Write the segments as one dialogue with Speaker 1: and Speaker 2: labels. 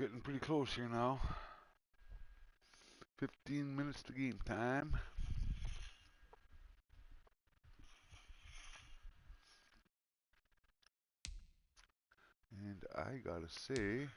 Speaker 1: Getting pretty close here now. 15 minutes to game time. And I gotta say,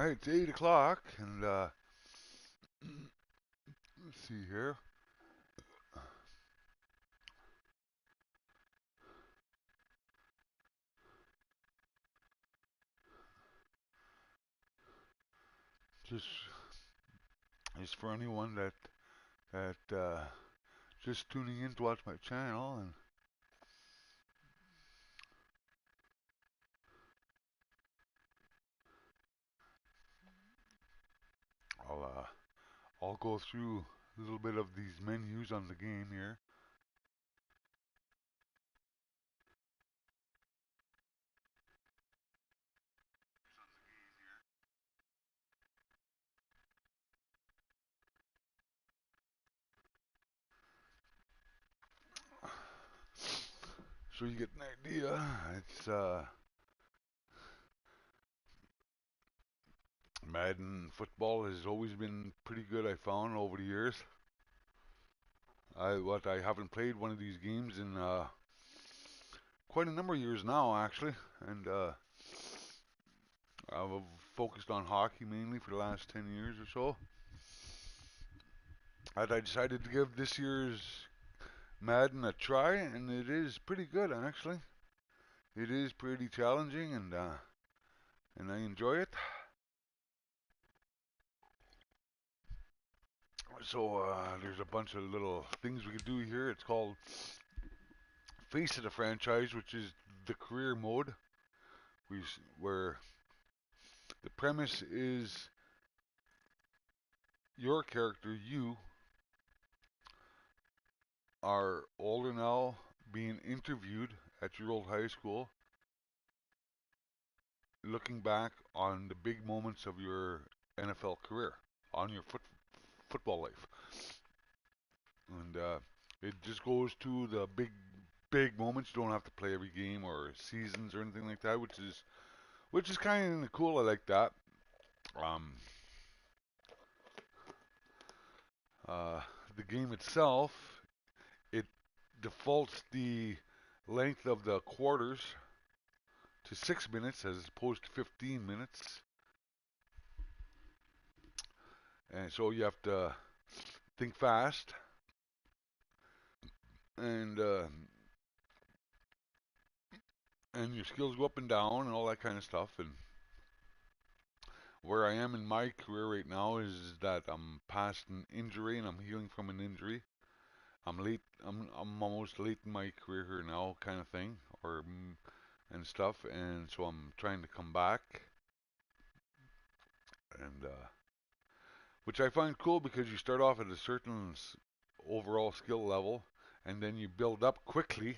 Speaker 1: right, it's 8 o'clock, and let's see here. Just, just for anyone that just tuning in to watch my channel, and I'll go through a little bit of these menus on the game here. So you get an idea. It's Madden football has always been pretty good. I found over the years. I haven't played one of these games in quite a number of years now, actually, and I've focused on hockey mainly for the last 10 years or so. And I decided to give this year's Madden a try, and it is pretty good actually. It is pretty challenging, and I enjoy it. So there's a bunch of little things we could do here. It's called Face of the Franchise, which is the career mode, where the premise is your character, you, are older now, being interviewed at your old high school, looking back on the big moments of your NFL career, on your football life, and it just goes to the big moments. You don't have to play every game or seasons or anything like that, which is kind of cool. I like that. Um, uh, the game itself, it defaults the length of the quarters to 6 minutes as opposed to 15 minutes, and so you have to think fast, and and your skills go up and down and all that kind of stuff. And where I am in my career right now is that I'm past an injury and I'm healing from an injury. I'm late. I'm almost late in my career here now, kind of thing, or and stuff. And so I'm trying to come back, and which I find cool because you start off at a certain overall skill level, and then you build up quickly,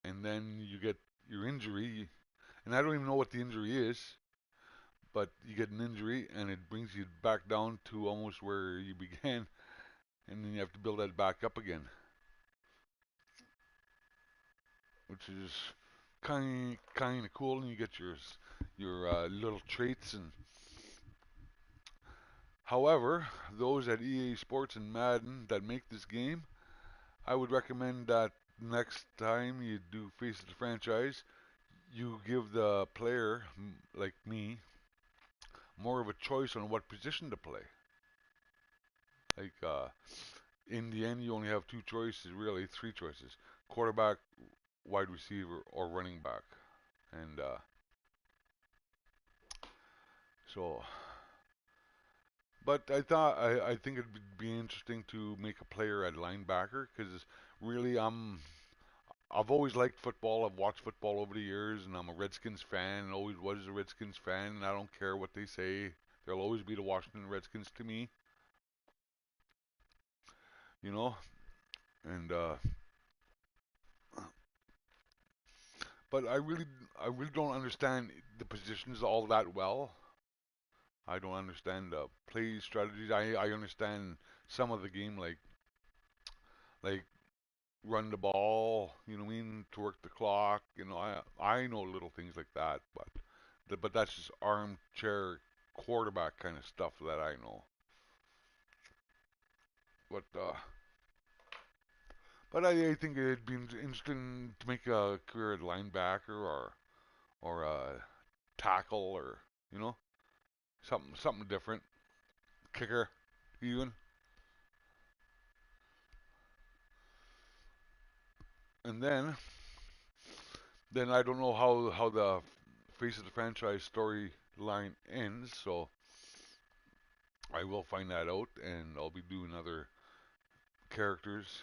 Speaker 1: and then you get your injury. And I don't even know what the injury is, but you get an injury, and it brings you back down to almost where you began, and then you have to build that back up again, which is kind of cool. And you get your little traits. And however, those at EA Sports and Madden that make this game, I would recommend that next time you do Face of the Franchise, you give the player, like me, more of a choice on what position to play. Like in the end, you only have two choices, really three choices: quarterback, wide receiver, or running back. And so, but I think it'd be interesting to make a player at linebacker because really I've always liked football. I've watched football over the years, and I'm a Redskins fan, and always was a Redskins fan. And I don't care what they say; they'll always be the Washington Redskins to me, you know. And but I really don't understand the positions all that well. I don't understand play strategies. I understand some of the game, like run the ball, you know what I mean, to work the clock. You know, I know little things like that, but that's just armchair quarterback kind of stuff that I know. But I think it'd be interesting to make a career at linebacker or tackle or you know something different. Kicker, even. And then I don't know how the face of the franchise storyline ends, so I will find that out, and I'll be doing other characters,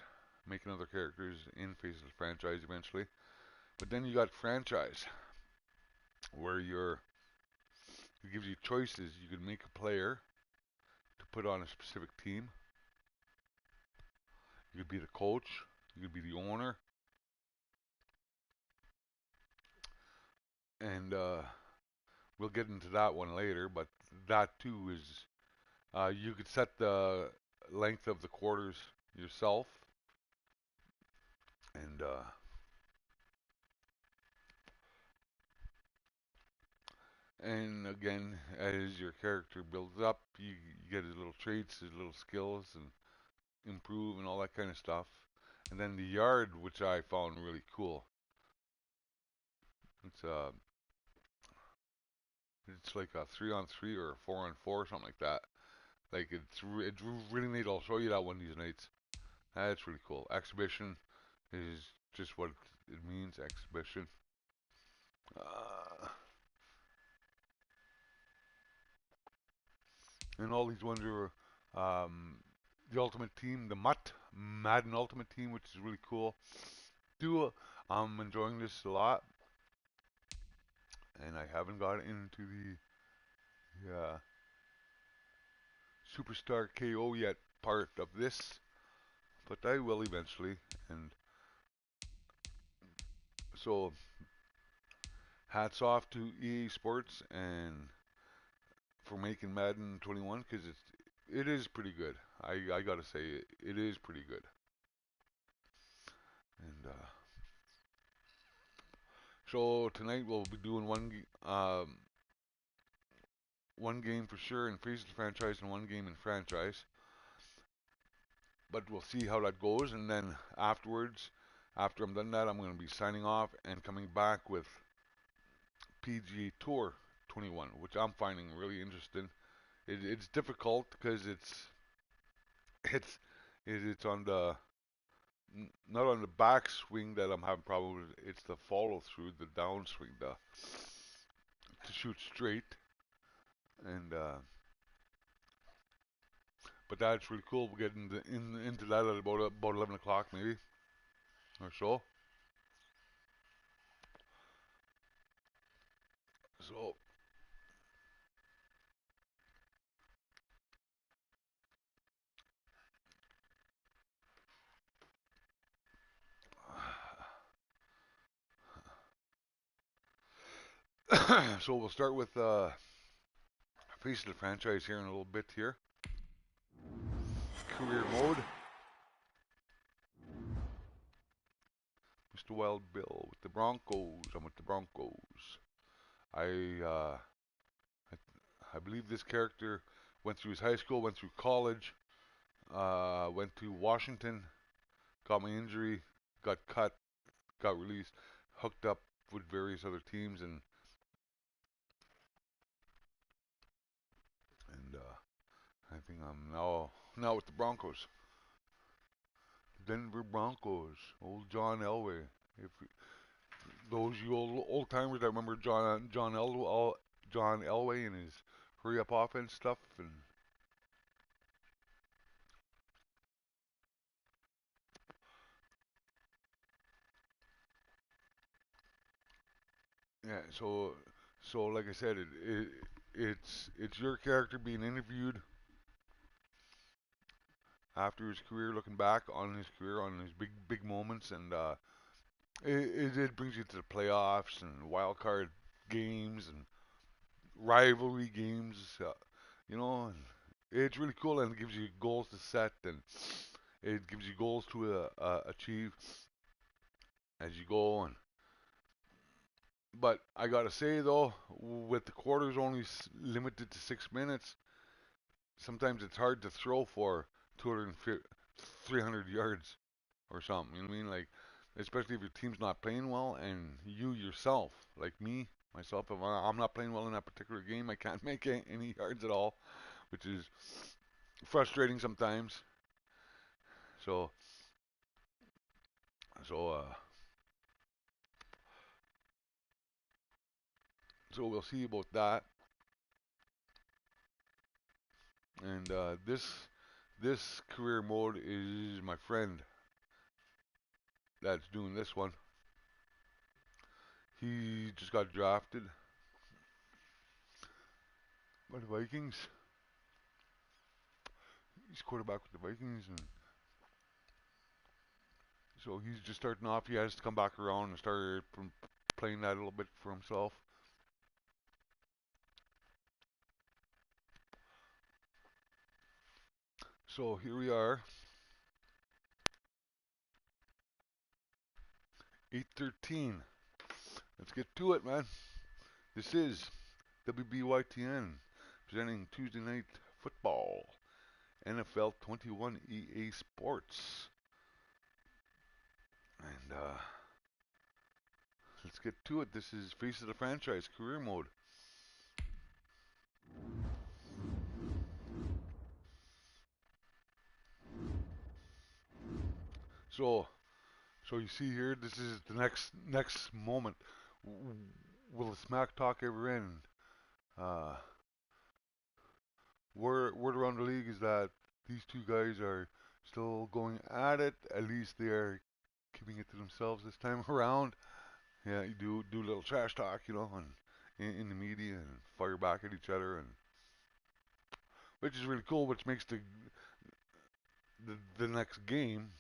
Speaker 1: making other characters in face of the franchise eventually. But then you got franchise, where it gives you choices. You can make a player to put on a specific team. You could be the coach. You could be the owner, and we'll get into that one later. But that too is you could set the length of the quarters yourself, and again, as your character builds up, you get his little traits, his little skills, and improve and all that kind of stuff. And then the yard, which I found really cool. It's it's like a 3-on-3 or a 4-on-4, something like that. Like it's really neat. I'll show you that one these nights. That's really cool. Exhibition is just what it means. Exhibition. Uh, and all these ones are the Ultimate Team, the Madden Ultimate Team, which is really cool. I'm enjoying this a lot, and I haven't got into the Superstar KO yet part of this, but I will eventually. And so, hats off to EA Sports and for making Madden 21 because it is pretty good. I gotta say it is pretty good. And so tonight we'll be doing one game for sure in Face the Franchise and one game in Franchise. But we'll see how that goes, and then afterwards, after I'm done that, I'm going to be signing off and coming back with PGA Tour 21, which I'm finding really interesting. It's difficult because it's it's on the not on the back swing that I'm having problems with. It's the follow through, the downswing, the to shoot straight, and but that's really cool. We'll get into that at about 11 o'clock maybe or so. So so we'll start with face of the franchise here in a little bit here. Career mode. Mr. Wild Bill with the Broncos. I'm with the Broncos. I uh, I believe this character went through his high school, went through college, went to Washington, got my injury, got cut, got released, hooked up with various other teams, and I think I'm now with the Broncos. Denver Broncos. Old John Elway. If those you old timers that remember John Elway and his hurry up offense stuff, and yeah. So like I said, it's your character being interviewed after his career, looking back on his career, on his big moments, and it brings you to the playoffs and wild card games and rivalry games, you know. And it's really cool, and it gives you goals to set, and it gives you goals to achieve as you go. And but I gotta say though, with the quarters only limited to 6 minutes, sometimes it's hard to throw for 250, 300 yards or something. You know what I mean? Like, especially if your team's not playing well and you yourself, like me, myself. If I'm not playing well in that particular game, I can't make any yards at all, which is frustrating sometimes. So so uh so we'll see about that. And this career mode is my friend that's doing this one. He just got drafted by the Vikings. He's quarterback with the Vikings, and so he's just starting off. He has to come back around and start from playing that a little bit for himself. So here we are, 8:13. Let's get to it, man. This is WBYTN presenting Tuesday Night Football, NFL 21 EA Sports, and let's get to it. This is Face of the Franchise Career Mode. So So you see here, this is the next moment. Will the smack talk ever end? Uh, word around the league is that these two guys are still going at it. At least they are keeping it to themselves this time around. Yeah, you do a little trash talk, and in the media and fire back at each other, and which is really cool. Which makes the next game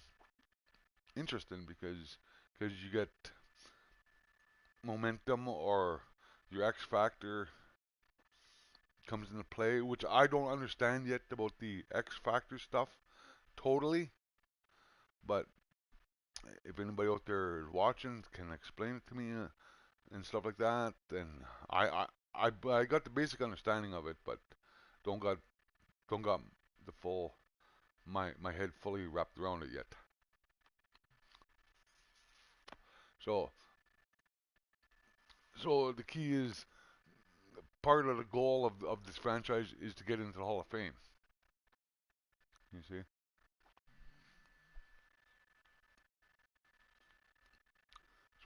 Speaker 1: interesting because you get momentum or your X factor comes into play, which I don't understand yet about the X Factor stuff totally. But if anybody out there is watching can explain it to me and stuff like that, then I I got the basic understanding of it, but don't got don't got the full my head fully wrapped around it yet. So so the key is part of the goal of this franchise is to get into the Hall of Fame. You see.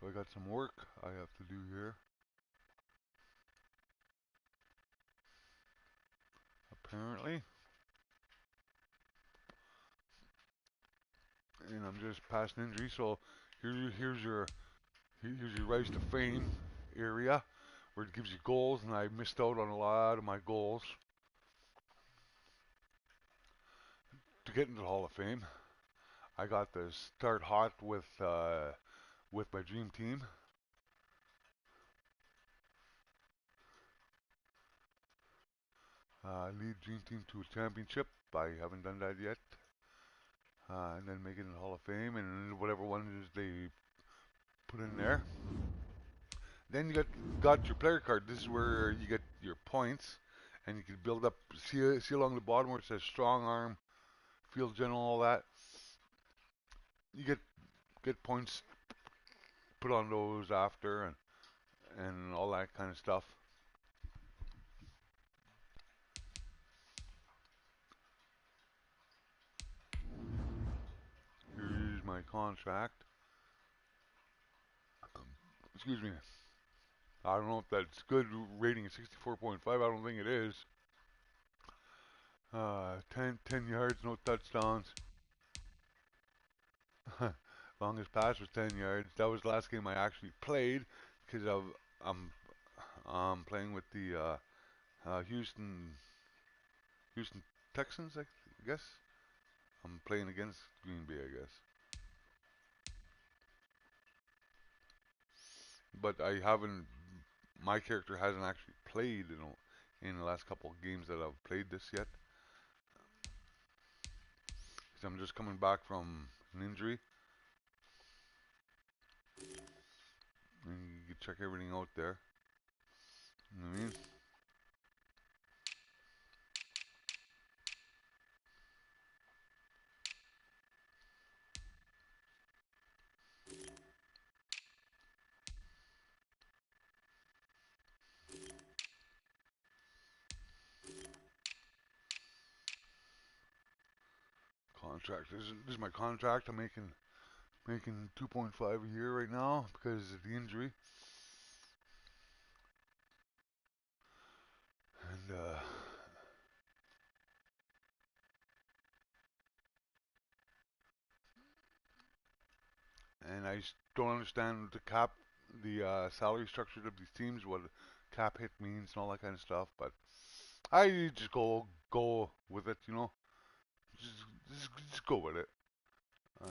Speaker 1: So I got some work I have to do here. Apparently. And I'm just past an injury. So here's your rise to fame area where it gives you goals, and I missed out on a lot of my goals to get into the Hall of Fame. I got to start hot with my dream team. Lead dream team to a championship. I haven't done that yet. And then make it in the Hall of Fame, and whatever ones they put in there. Then you got your player card. This is where you get your points, and you can build up. See along the bottom where it says strong arm, field general, all that. You get points put on those after, and all that kind of stuff. Here's my contract. Um, excuse me. I don't know if that's good. Rating is 64.5. I don't think it is. 10 yards, no touchdowns. Longest pass was 10 yards. That was the last game I actually played because I'm playing with the Houston Texans, I guess. I'm playing against Green Bay, I guess. But I haven't. My character hasn't actually played in the last couple of games that I've played this yet. Because I'm just coming back from an injury, and you can check everything out there. You know what I mean? contract. This is my contract. I'm making 2.5 a year right now because of the injury. And and I don't understand the salary structure of these teams, what cap hit means, and all that kind of stuff. But I just go with it, you know. Just just go with it. I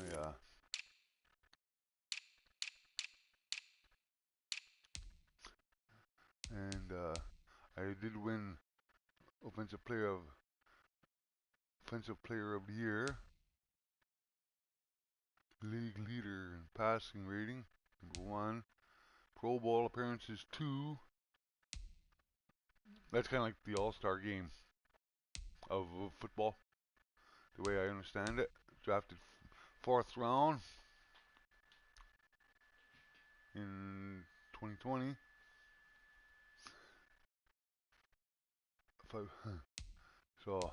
Speaker 1: and I did win offensive player of offensive player of the year, league leader in passing rating, #1, Pro Bowl appearances 2. That's kind of like the All-Star game of football, the way I understand it. Drafted fourth round in 2020. So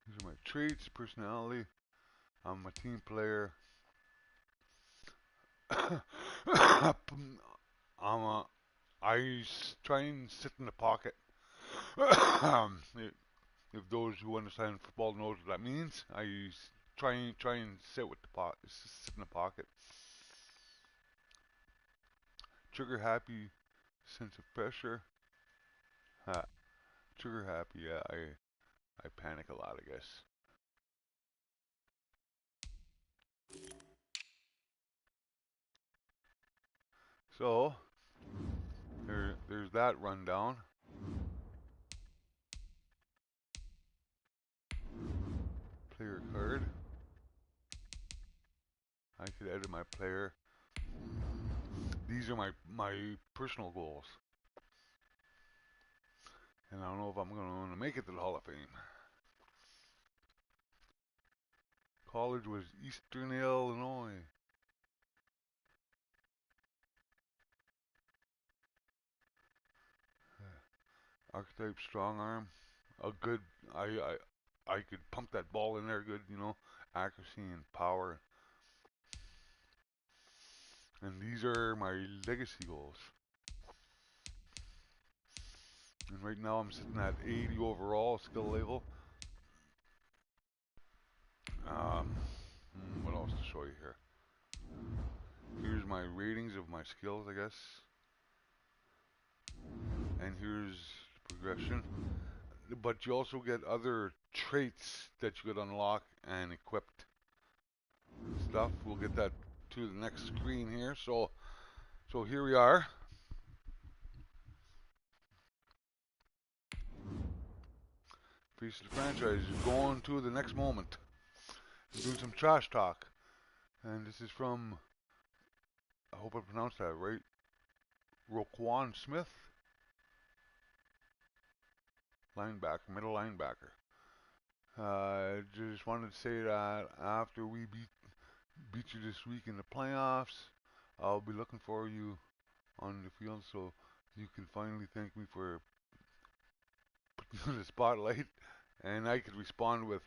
Speaker 1: these are my traits, personality. I'm a team player. I'm a, try and sit in the pocket. If those who understand football knows what that means, try and sit in the pocket. Trigger happy, sense of pressure. Uh, Trigger happy. Yeah, I panic a lot, I guess. So there's that rundown. Player card. I could edit my player. These are my personal goals, and I don't know if I'm going to make it to the Hall of Fame. College was Eastern Illinois. Archetype strong arm. A good. I could pump that ball in there good. You know, accuracy and power. And these are my legacy goals. And right now I'm sitting at 80 overall skill level. Um, what else to show you here? Here's my ratings of my skills, I guess. And here's the progression. But you also get other traits that you could unlock and equipped stuff. We'll get that to the next screen here. So here we are. Face of the franchise is going to the next moment. Doing some trash talk. And this is from, I hope I pronounced that right, Roquan Smith, linebacker, middle linebacker. Just wanted to say that after we beat you this week in the playoffs, I'll be looking for you on the field so you can finally thank me for putting you in the spotlight. And I could respond with,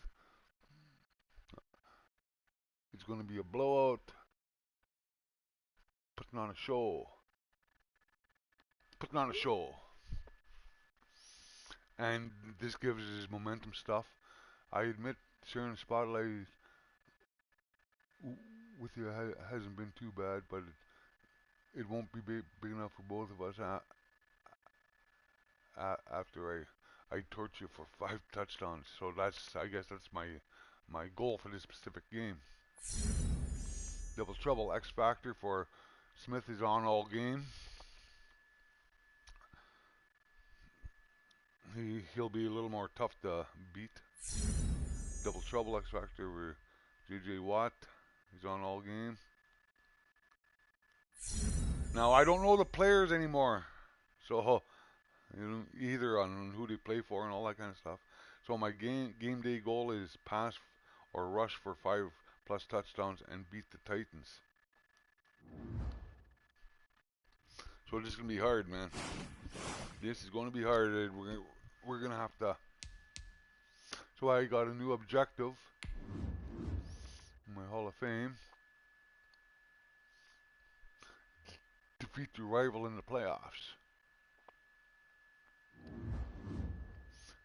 Speaker 1: it's going to be a blowout, putting on a show. Putting on a show. And this gives his momentum stuff. I admit sharing the spotlight with you hasn't been too bad, but it won't be big enough for both of us after I torch you for 5 touchdowns. So I guess that's my goal for this specific game. Double trouble X factor for Smith is on all game. He'll be a little more tough to beat. Double trouble X factor for JJ Watt. He's on all game. Now I don't know the players anymore, so either on who they play for and all that kind of stuff. So my game day goal is pass or rush for 5+ touchdowns and beat the Titans. So this is gonna be hard, man. This is gonna be hard. We're gonna have to. So I got a new objective in my Hall of Fame: defeat your rival in the playoffs.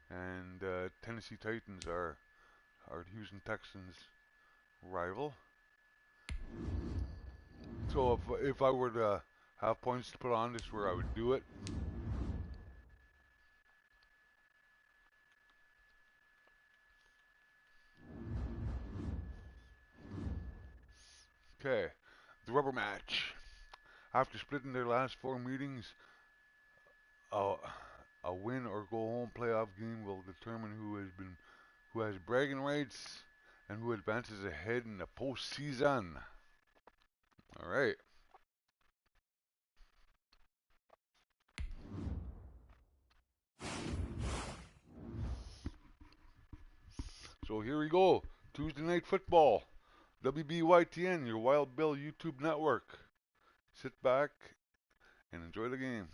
Speaker 1: And Tennessee Titans are the Houston Texans' rival. So if I were to have points to put on, this is where I would do it. Okay, the rubber match. After splitting their last 4 meetings, a win or go home playoff game will determine who has bragging rights and who advances ahead in the postseason. All right. So here we go. Tuesday Night Football. WBYTN, your Wild Bill YouTube network. Sit back and enjoy the game.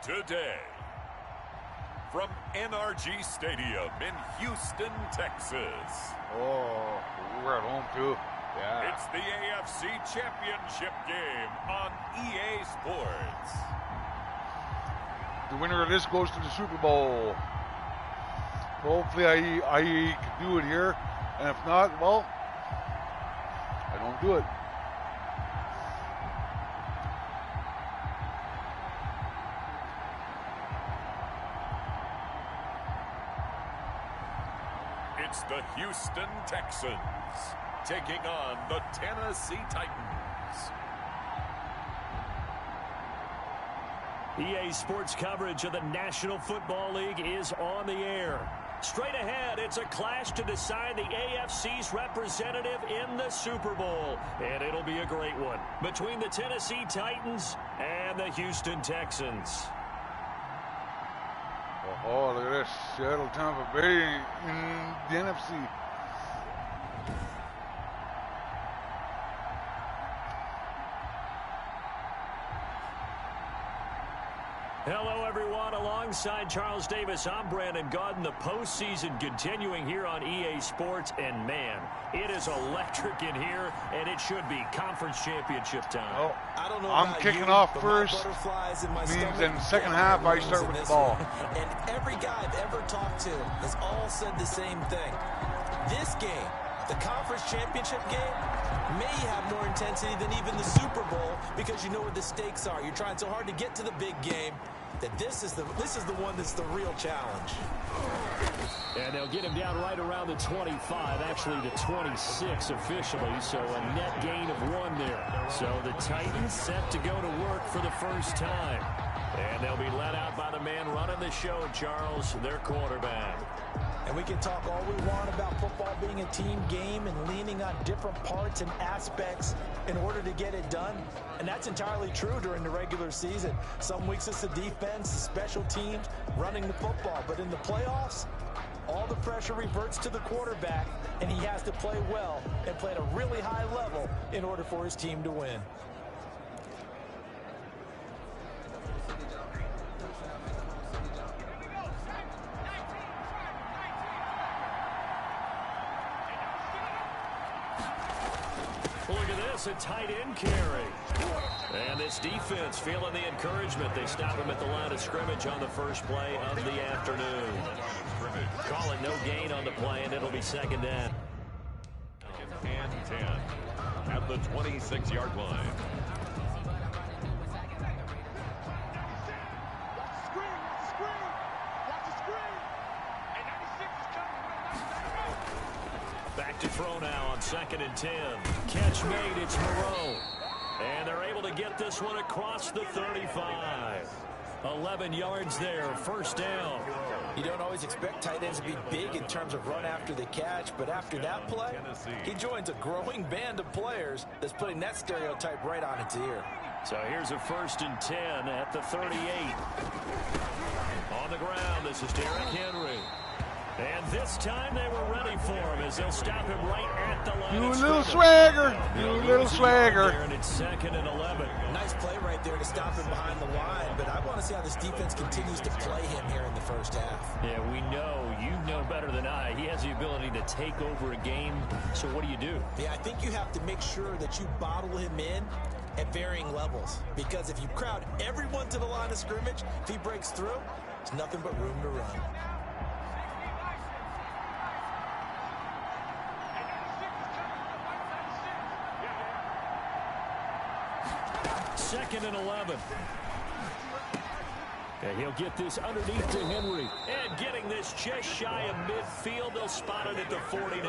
Speaker 2: Today, from NRG Stadium in Houston, Texas.
Speaker 1: Oh, we're at home too. Yeah.
Speaker 2: It's the AFC Championship game on EA Sports.
Speaker 1: The winner of this goes to the Super Bowl. Hopefully I can do it here. And if not, well, I don't do it.
Speaker 2: It's the Houston Texans taking on the Tennessee Titans.
Speaker 3: EA Sports coverage of the National Football League is on the air. Straight ahead, it's a clash to decide the AFC's representative in the Super Bowl. And it'll be a great one between the Tennessee Titans and the Houston Texans.
Speaker 1: Oh, look at this. Seattle, Tampa Bay in the NFC.
Speaker 3: Hello, everyone. Alongside Charles Davis, I'm Brandon Gaudin. The postseason continuing here on EA Sports. And, man, it is electric in here, and it should be conference championship time.
Speaker 1: Oh,
Speaker 4: I don't know
Speaker 1: I'm kicking off first. Means in the second half, I start with the ball.
Speaker 4: And every guy I've ever talked to has all said the same thing. This game, the conference championship game, may have more intensity than even the Super Bowl because you know what the stakes are. You're trying so hard to get to the big game that this is the one that's the real challenge.
Speaker 3: And they'll get him down right around the 25, actually the 26 officially, so a net gain of 1 there. So the Titans set to go to work for the first time. And they'll be let out by the man running the show, Charles, their quarterback.
Speaker 4: And we can talk all we want about football being a team game and leaning on different parts and aspects in order to get it done. And that's entirely true during the regular season. Some weeks it's the defense, the special teams, running the football. But in the playoffs, all the pressure reverts to the quarterback, and he has to play well and play at a really high level in order for his team to win.
Speaker 3: Look at this, a tight end carry. And this defense feeling the encouragement. They stop him at the line of scrimmage on the first play of the afternoon. Call it no gain on the play, and it'll be second down.
Speaker 2: And 10 at the 26-yard line.
Speaker 3: Back to throw now on 2nd and 10. Catch made, it's Moreau. And they're able to get this one across the 35. 11 yards there, first down.
Speaker 4: You don't always expect tight ends to be big in terms of run after the catch, but after that play, he joins a growing band of players that's putting that stereotype right on its ear.
Speaker 3: So here's a 1st and 10 at the 38. On the ground, this is Derrick Henry. And this time they were ready for him as they'll stop him right at the line.
Speaker 1: You little swagger. You little swagger.
Speaker 3: And it's 2nd and 11.
Speaker 4: Nice play right there to stop him behind the line, but I want to see how this defense continues to play him here in the first half.
Speaker 3: Yeah, we know, you know better than I, he has the ability to take over a game. So what do you do?
Speaker 4: Yeah, I think you have to make sure that you bottle him in at varying levels, because if you crowd everyone to the line of scrimmage, if he breaks through, there's nothing but room to run.
Speaker 3: Second and 11. And he'll get this underneath to Henry. And getting this just shy of midfield. They'll spot it at the 49.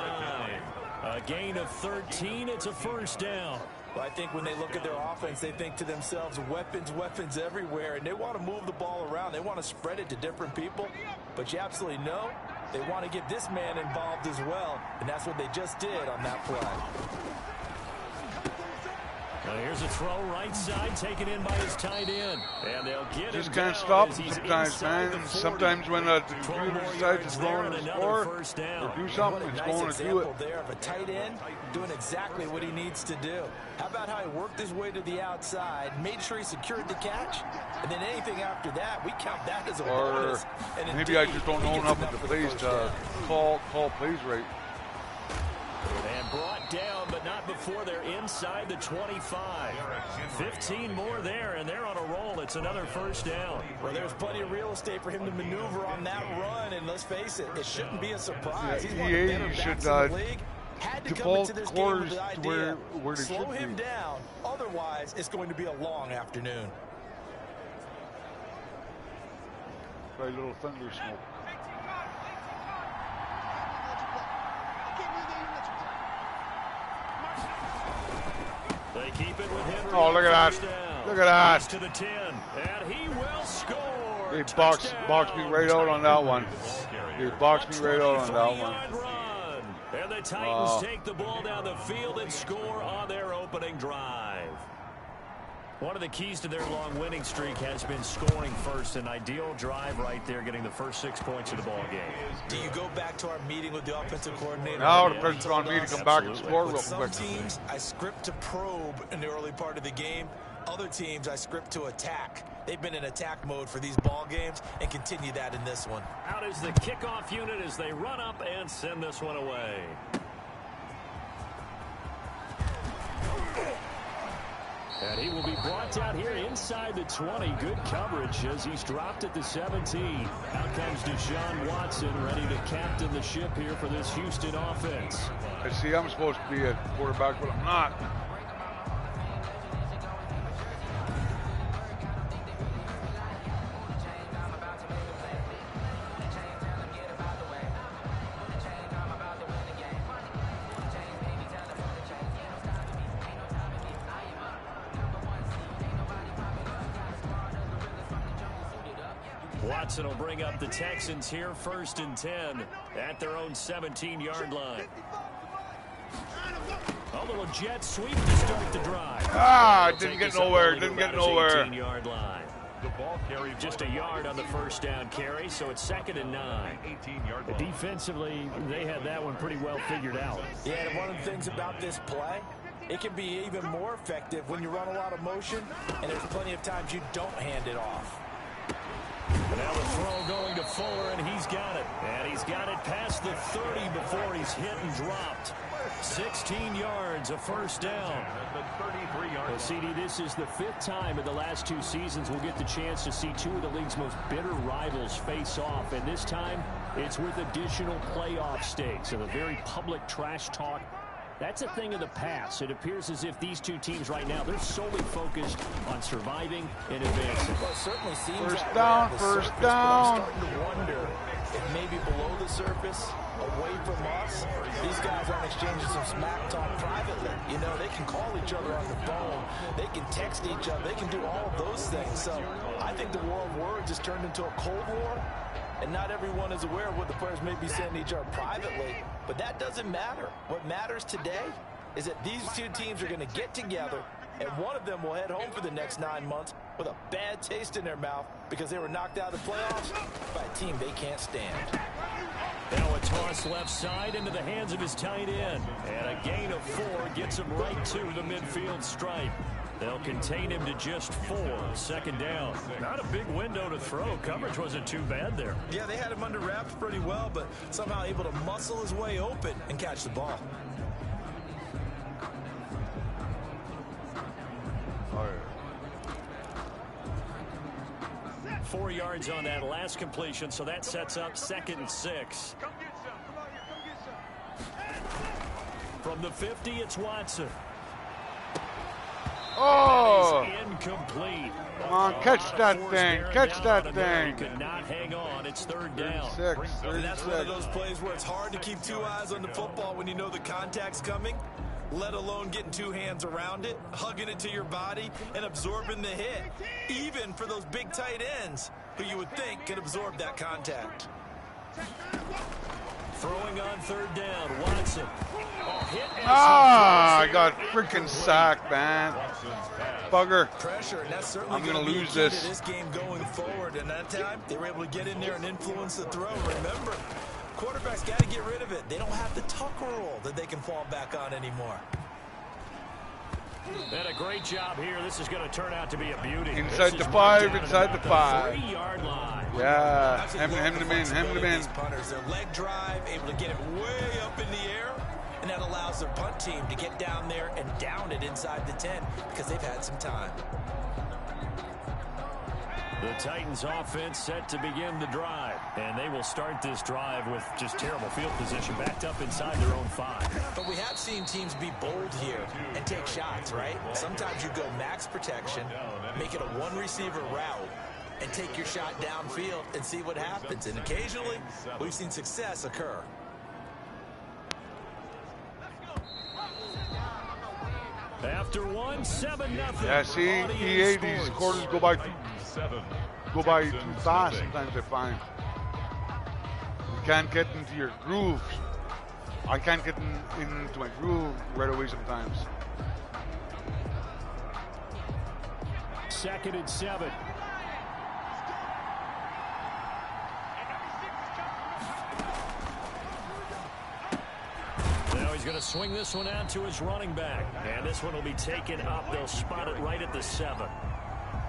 Speaker 3: A gain of 13. It's a 1st down.
Speaker 4: Well, I think when they look at their offense, they think to themselves, weapons, weapons everywhere. And they want to move the ball around. They want to spread it to different people. But you absolutely know they want to get this man involved as well. And that's what they just did on that play.
Speaker 3: Now here's a throw right side, taken in by his tight end. And they'll get
Speaker 1: Just
Speaker 3: him
Speaker 1: can't
Speaker 3: down
Speaker 1: stop
Speaker 3: as
Speaker 1: him
Speaker 3: he's
Speaker 1: sometimes,
Speaker 3: inside
Speaker 1: man.
Speaker 3: the 40.
Speaker 1: Sometimes when the
Speaker 3: 12
Speaker 1: computer
Speaker 3: more
Speaker 1: decides
Speaker 3: yards
Speaker 1: it's
Speaker 3: there
Speaker 1: going
Speaker 3: and
Speaker 1: to
Speaker 3: another
Speaker 1: score
Speaker 3: first down.
Speaker 1: or do something,
Speaker 4: What a
Speaker 1: it's
Speaker 4: nice
Speaker 1: going to do it.
Speaker 4: example there of a tight end doing exactly what he needs to do. How about how he worked his way to the outside, made sure he secured the catch, and then anything after that, we count that as a bonus. And
Speaker 1: Maybe I just don't know enough of the plays to call plays right.
Speaker 3: And brought down, but not before they're inside the 25. 15 more there, and they're on a roll. It's another 1st down.
Speaker 4: Well, there's plenty of real estate for him to maneuver on that run, and let's face it, it shouldn't be a surprise.
Speaker 1: Yeah,
Speaker 4: He's one of the
Speaker 1: EA
Speaker 4: better
Speaker 1: should,
Speaker 4: backs in the league. Had to come
Speaker 1: default
Speaker 4: into this game
Speaker 1: quarters
Speaker 4: with the
Speaker 1: to
Speaker 4: idea,
Speaker 1: where they
Speaker 4: slow
Speaker 1: should
Speaker 4: him
Speaker 1: be.
Speaker 4: down, otherwise it's going to be a long afternoon.
Speaker 1: Try a little thunder smoke.
Speaker 3: They keep it with Henry.
Speaker 1: Oh, look at that. Look at that.
Speaker 3: He's to the 10, and he will score.
Speaker 1: They boxed me right out on that one. They boxed me right out on that one.
Speaker 3: Run. And the Titans take the ball down the field and score on their opening drive. One of the keys to their long winning streak has been scoring first. An ideal drive right there, getting the first 6 points of the ball game.
Speaker 4: Do you go back to our meeting with the offensive coordinator?
Speaker 1: Now the pressure's on me to come back and score real
Speaker 4: Some
Speaker 1: quick.
Speaker 4: teams, I script to probe in the early part of the game. Other teams, I script to attack. They've been in attack mode for these ball games and continue that in this one.
Speaker 3: Out is the kickoff unit as they run up and send this one away. And he will be brought down here inside the 20. Good coverage as he's dropped at the 17. Out comes Deshaun Watson, ready to captain the ship here for this Houston offense.
Speaker 1: I see I'm supposed to be a quarterback, but I'm not.
Speaker 3: Watson will bring up the Texans here, 1st and 10 at their own 17-yard line. A little jet sweep to start the drive.
Speaker 1: Didn't get nowhere. Didn't get nowhere.
Speaker 3: 18-yard line.
Speaker 2: The ball carry
Speaker 3: Just a yard on the 1st down carry, so it's 2nd and 9.
Speaker 2: 18-yard line.
Speaker 3: Defensively, they had that one pretty well figured out.
Speaker 4: Yeah, and one of the things about this play, it can be even more effective when you run a lot of motion, and there's plenty of times you don't hand it off.
Speaker 3: Now the throw going to Fuller, and he's got it. And he's got it past the 30 before he's hit and dropped. 16 yards, a 1st down. Well, CD, this is the 5th time in the last 2 seasons we'll get the chance to see 2 of the league's most bitter rivals face off. And this time, it's with additional playoff stakes and a very public trash talk. That's a thing of the past. It appears as if these 2 teams right now, they're solely focused on surviving and advancing.
Speaker 4: Well, it certainly seems
Speaker 1: First
Speaker 4: that
Speaker 1: down,
Speaker 4: way on the
Speaker 1: first
Speaker 4: surface,
Speaker 1: down.
Speaker 4: But I'm starting to wonder if maybe below the surface, away from us, these guys aren't exchanging some smack talk privately. You know, they can call each other on the phone. They can text each other. They can do all of those things. So I think the war of words has turned into a Cold War. And not everyone is aware of what the players may be saying to each other privately, but that doesn't matter. What matters today is that these two teams are going to get together, and one of them will head home for the next 9 months with a bad taste in their mouth because they were knocked out of the playoffs by a team they can't stand.
Speaker 3: Now a toss left side into the hands of his tight end. And a gain of 4 gets him right to the midfield stripe. They'll contain him to just 4. Second down. Not a big window to throw. Coverage wasn't too bad there.
Speaker 4: Yeah, they had him under wraps pretty well, but somehow able to muscle his way open and catch the ball.
Speaker 1: All right.
Speaker 3: 4 yards on that last completion, so that sets up 2nd and 6. From the 50, it's Watson.
Speaker 1: Oh!
Speaker 3: Incomplete.
Speaker 1: Come on, catch that thing. Catch that thing.
Speaker 3: Could not hang on. It's 3rd down.
Speaker 1: 36.
Speaker 4: And that's one of those plays where it's hard to keep 2 eyes on the football when you know the contact's coming, let alone getting 2 hands around it, hugging it to your body, and absorbing the hit, even for those big tight ends who you would think could absorb that contact.
Speaker 3: Throwing on 3rd down, Watson.
Speaker 1: I got freaking sacked, man. Bugger.
Speaker 4: Pressure, and that's certainly
Speaker 1: I'm gonna
Speaker 4: be
Speaker 1: lose
Speaker 4: key
Speaker 1: this.
Speaker 4: to this game going forward. And that time, they were able to get in there and influence the throw. Remember, quarterbacks got to get rid of it. They don't have the tuck rule that they can fall back on anymore.
Speaker 3: And a great job here. This is going to turn out to be a beauty.
Speaker 1: Inside the 5, inside the 5.
Speaker 3: 3-yard line.
Speaker 1: Yeah, hem them in, hem them in.
Speaker 4: Punters, their leg drive, able to get it way up in the air, and that allows their punt team to get down there and down it inside the 10 because they've had some time.
Speaker 3: The Titans offense set to begin the drive, and they will start this drive with just terrible field position backed up inside their own 5.
Speaker 4: But we have seen teams be bold here and take shots, right? Sometimes you go max protection, make it a 1-receiver route, and take your shot downfield and see what happens. And occasionally, we've seen success occur.
Speaker 3: After 1, 7-0.
Speaker 1: Yeah, see, EA, these quarters go by too fast sometimes, I find. You can't get into your groove. I can't get into my groove right away sometimes.
Speaker 3: 2nd and 7. Now he's going to swing this one out to his running back. And this one will be taken up. They'll spot it right at the 7.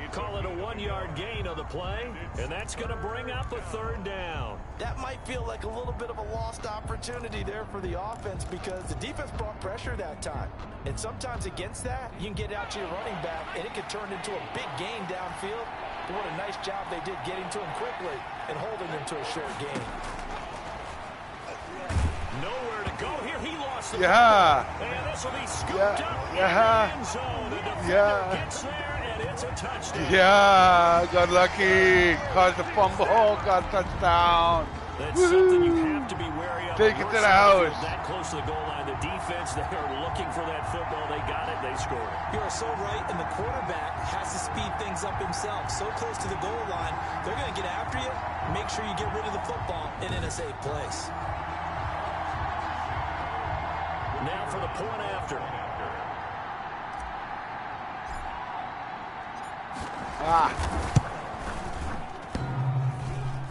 Speaker 3: You call it a 1-yard gain on the play, and that's going to bring up a 3rd down.
Speaker 4: That might feel like a little bit of a lost opportunity there for the offense because the defense brought pressure that time. And sometimes against that, you can get out to your running back, and it could turn into a big gain downfield. But what a nice job they did getting to him quickly and holding him to a short gain.
Speaker 3: Nowhere to go here. He lost the
Speaker 1: Yeah.
Speaker 3: ball. And this will be scooped up in the end zone. The defender gets there, and it's a touchdown.
Speaker 1: Yeah, got lucky. Caused a fumble, got a touchdown.
Speaker 3: That's something you have to be wary of.
Speaker 1: Take it to the house.
Speaker 3: That close to the goal line. The defense, they are looking for that football. They got it. They scored.
Speaker 4: You are so right, and the quarterback has to speed things up himself. So close to the goal line, they're going to get after you. Make sure you get rid of the football and in a safe place.
Speaker 3: Now for the point after.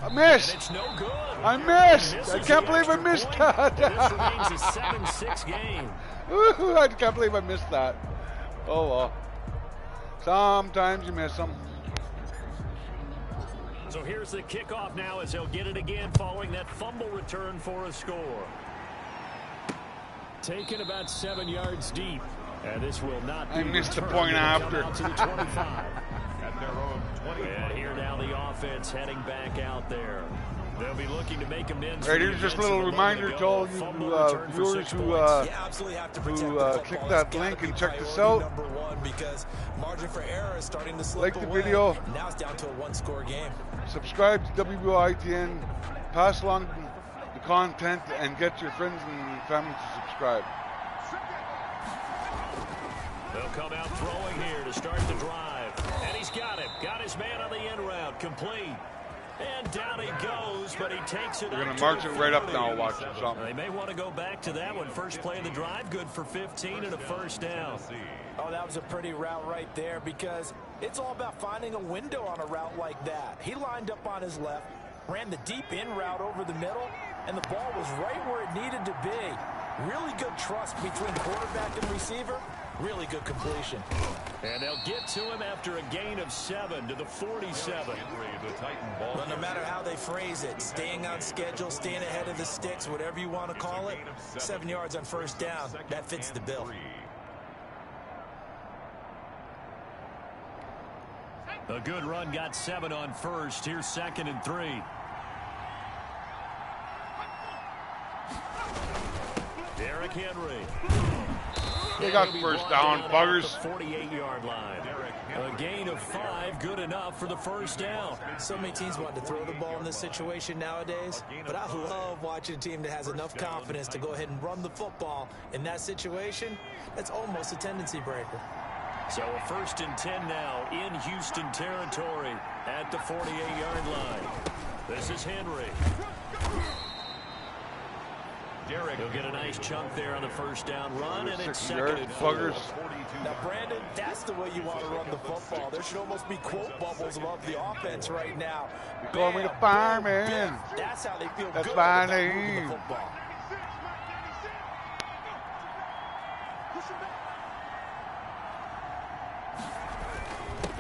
Speaker 1: I missed.
Speaker 3: And it's no good.
Speaker 1: I missed. I can't believe I missed that.
Speaker 3: This remains a 7-6 game.
Speaker 1: I can't believe I missed that. Oh well. Sometimes you miss them.
Speaker 3: So here's the kickoff now as they'll get it again following that fumble return for a score. Taken about 7 yards deep. And this will not be
Speaker 1: I missed the
Speaker 3: returned.
Speaker 1: point
Speaker 3: It'll
Speaker 1: after.
Speaker 3: come out to the 25. At their own 20. And here now the offense heading back out there. They'll be looking to make amends.
Speaker 1: Right, here's just a little reminder to all you viewers who click that link and check this out. Like the video.
Speaker 4: Now it's down to a 1-score game.
Speaker 1: Subscribe to WITN. Pass along the content and get your friends and family to subscribe.
Speaker 3: They'll come out throwing here to start the drive. And he's got it. Got his man on the end route. Complete. And down he goes throws, but he takes it.
Speaker 1: They're going to march it right up now. Watch it. Something.
Speaker 3: They may want to go back to that one. First play of the drive, good for 15 and a first down.
Speaker 4: Oh, that was a pretty route right there because it's all about finding a window on a route like that. He lined up on his left, ran the deep in route over the middle, and the ball was right where it needed to be. Really good trust between quarterback and receiver. Really good completion.
Speaker 3: And they'll get to him after a gain of 7 to the 47.
Speaker 4: Well, no matter how they phrase it, staying on schedule, staying ahead of the sticks, whatever you want to call it, 7 yards on first down, that fits the bill.
Speaker 3: A good run got 7 on first. Here's 2nd and 3. Derrick Henry.
Speaker 1: They got first down, buggers.
Speaker 3: 48-yard line. A gain of 5, good enough for the first down.
Speaker 4: So many teams want to throw the ball in this situation nowadays, but I love watching a team that has enough confidence to go ahead and run the football. In that situation, that's almost a tendency breaker.
Speaker 3: So a 1st and 10 now in Houston territory at the 48-yard line. This is Henry. He'll get a nice chunk there on the first down run, and it's 2nd and 4.
Speaker 4: Now, Brandon, that's the way you want to run the football. There should almost be quote bubbles above the offense right now.
Speaker 1: Call me the fireman.
Speaker 4: That's how they feel.
Speaker 1: That's
Speaker 4: good
Speaker 1: my
Speaker 4: about moving
Speaker 1: name.
Speaker 4: the football.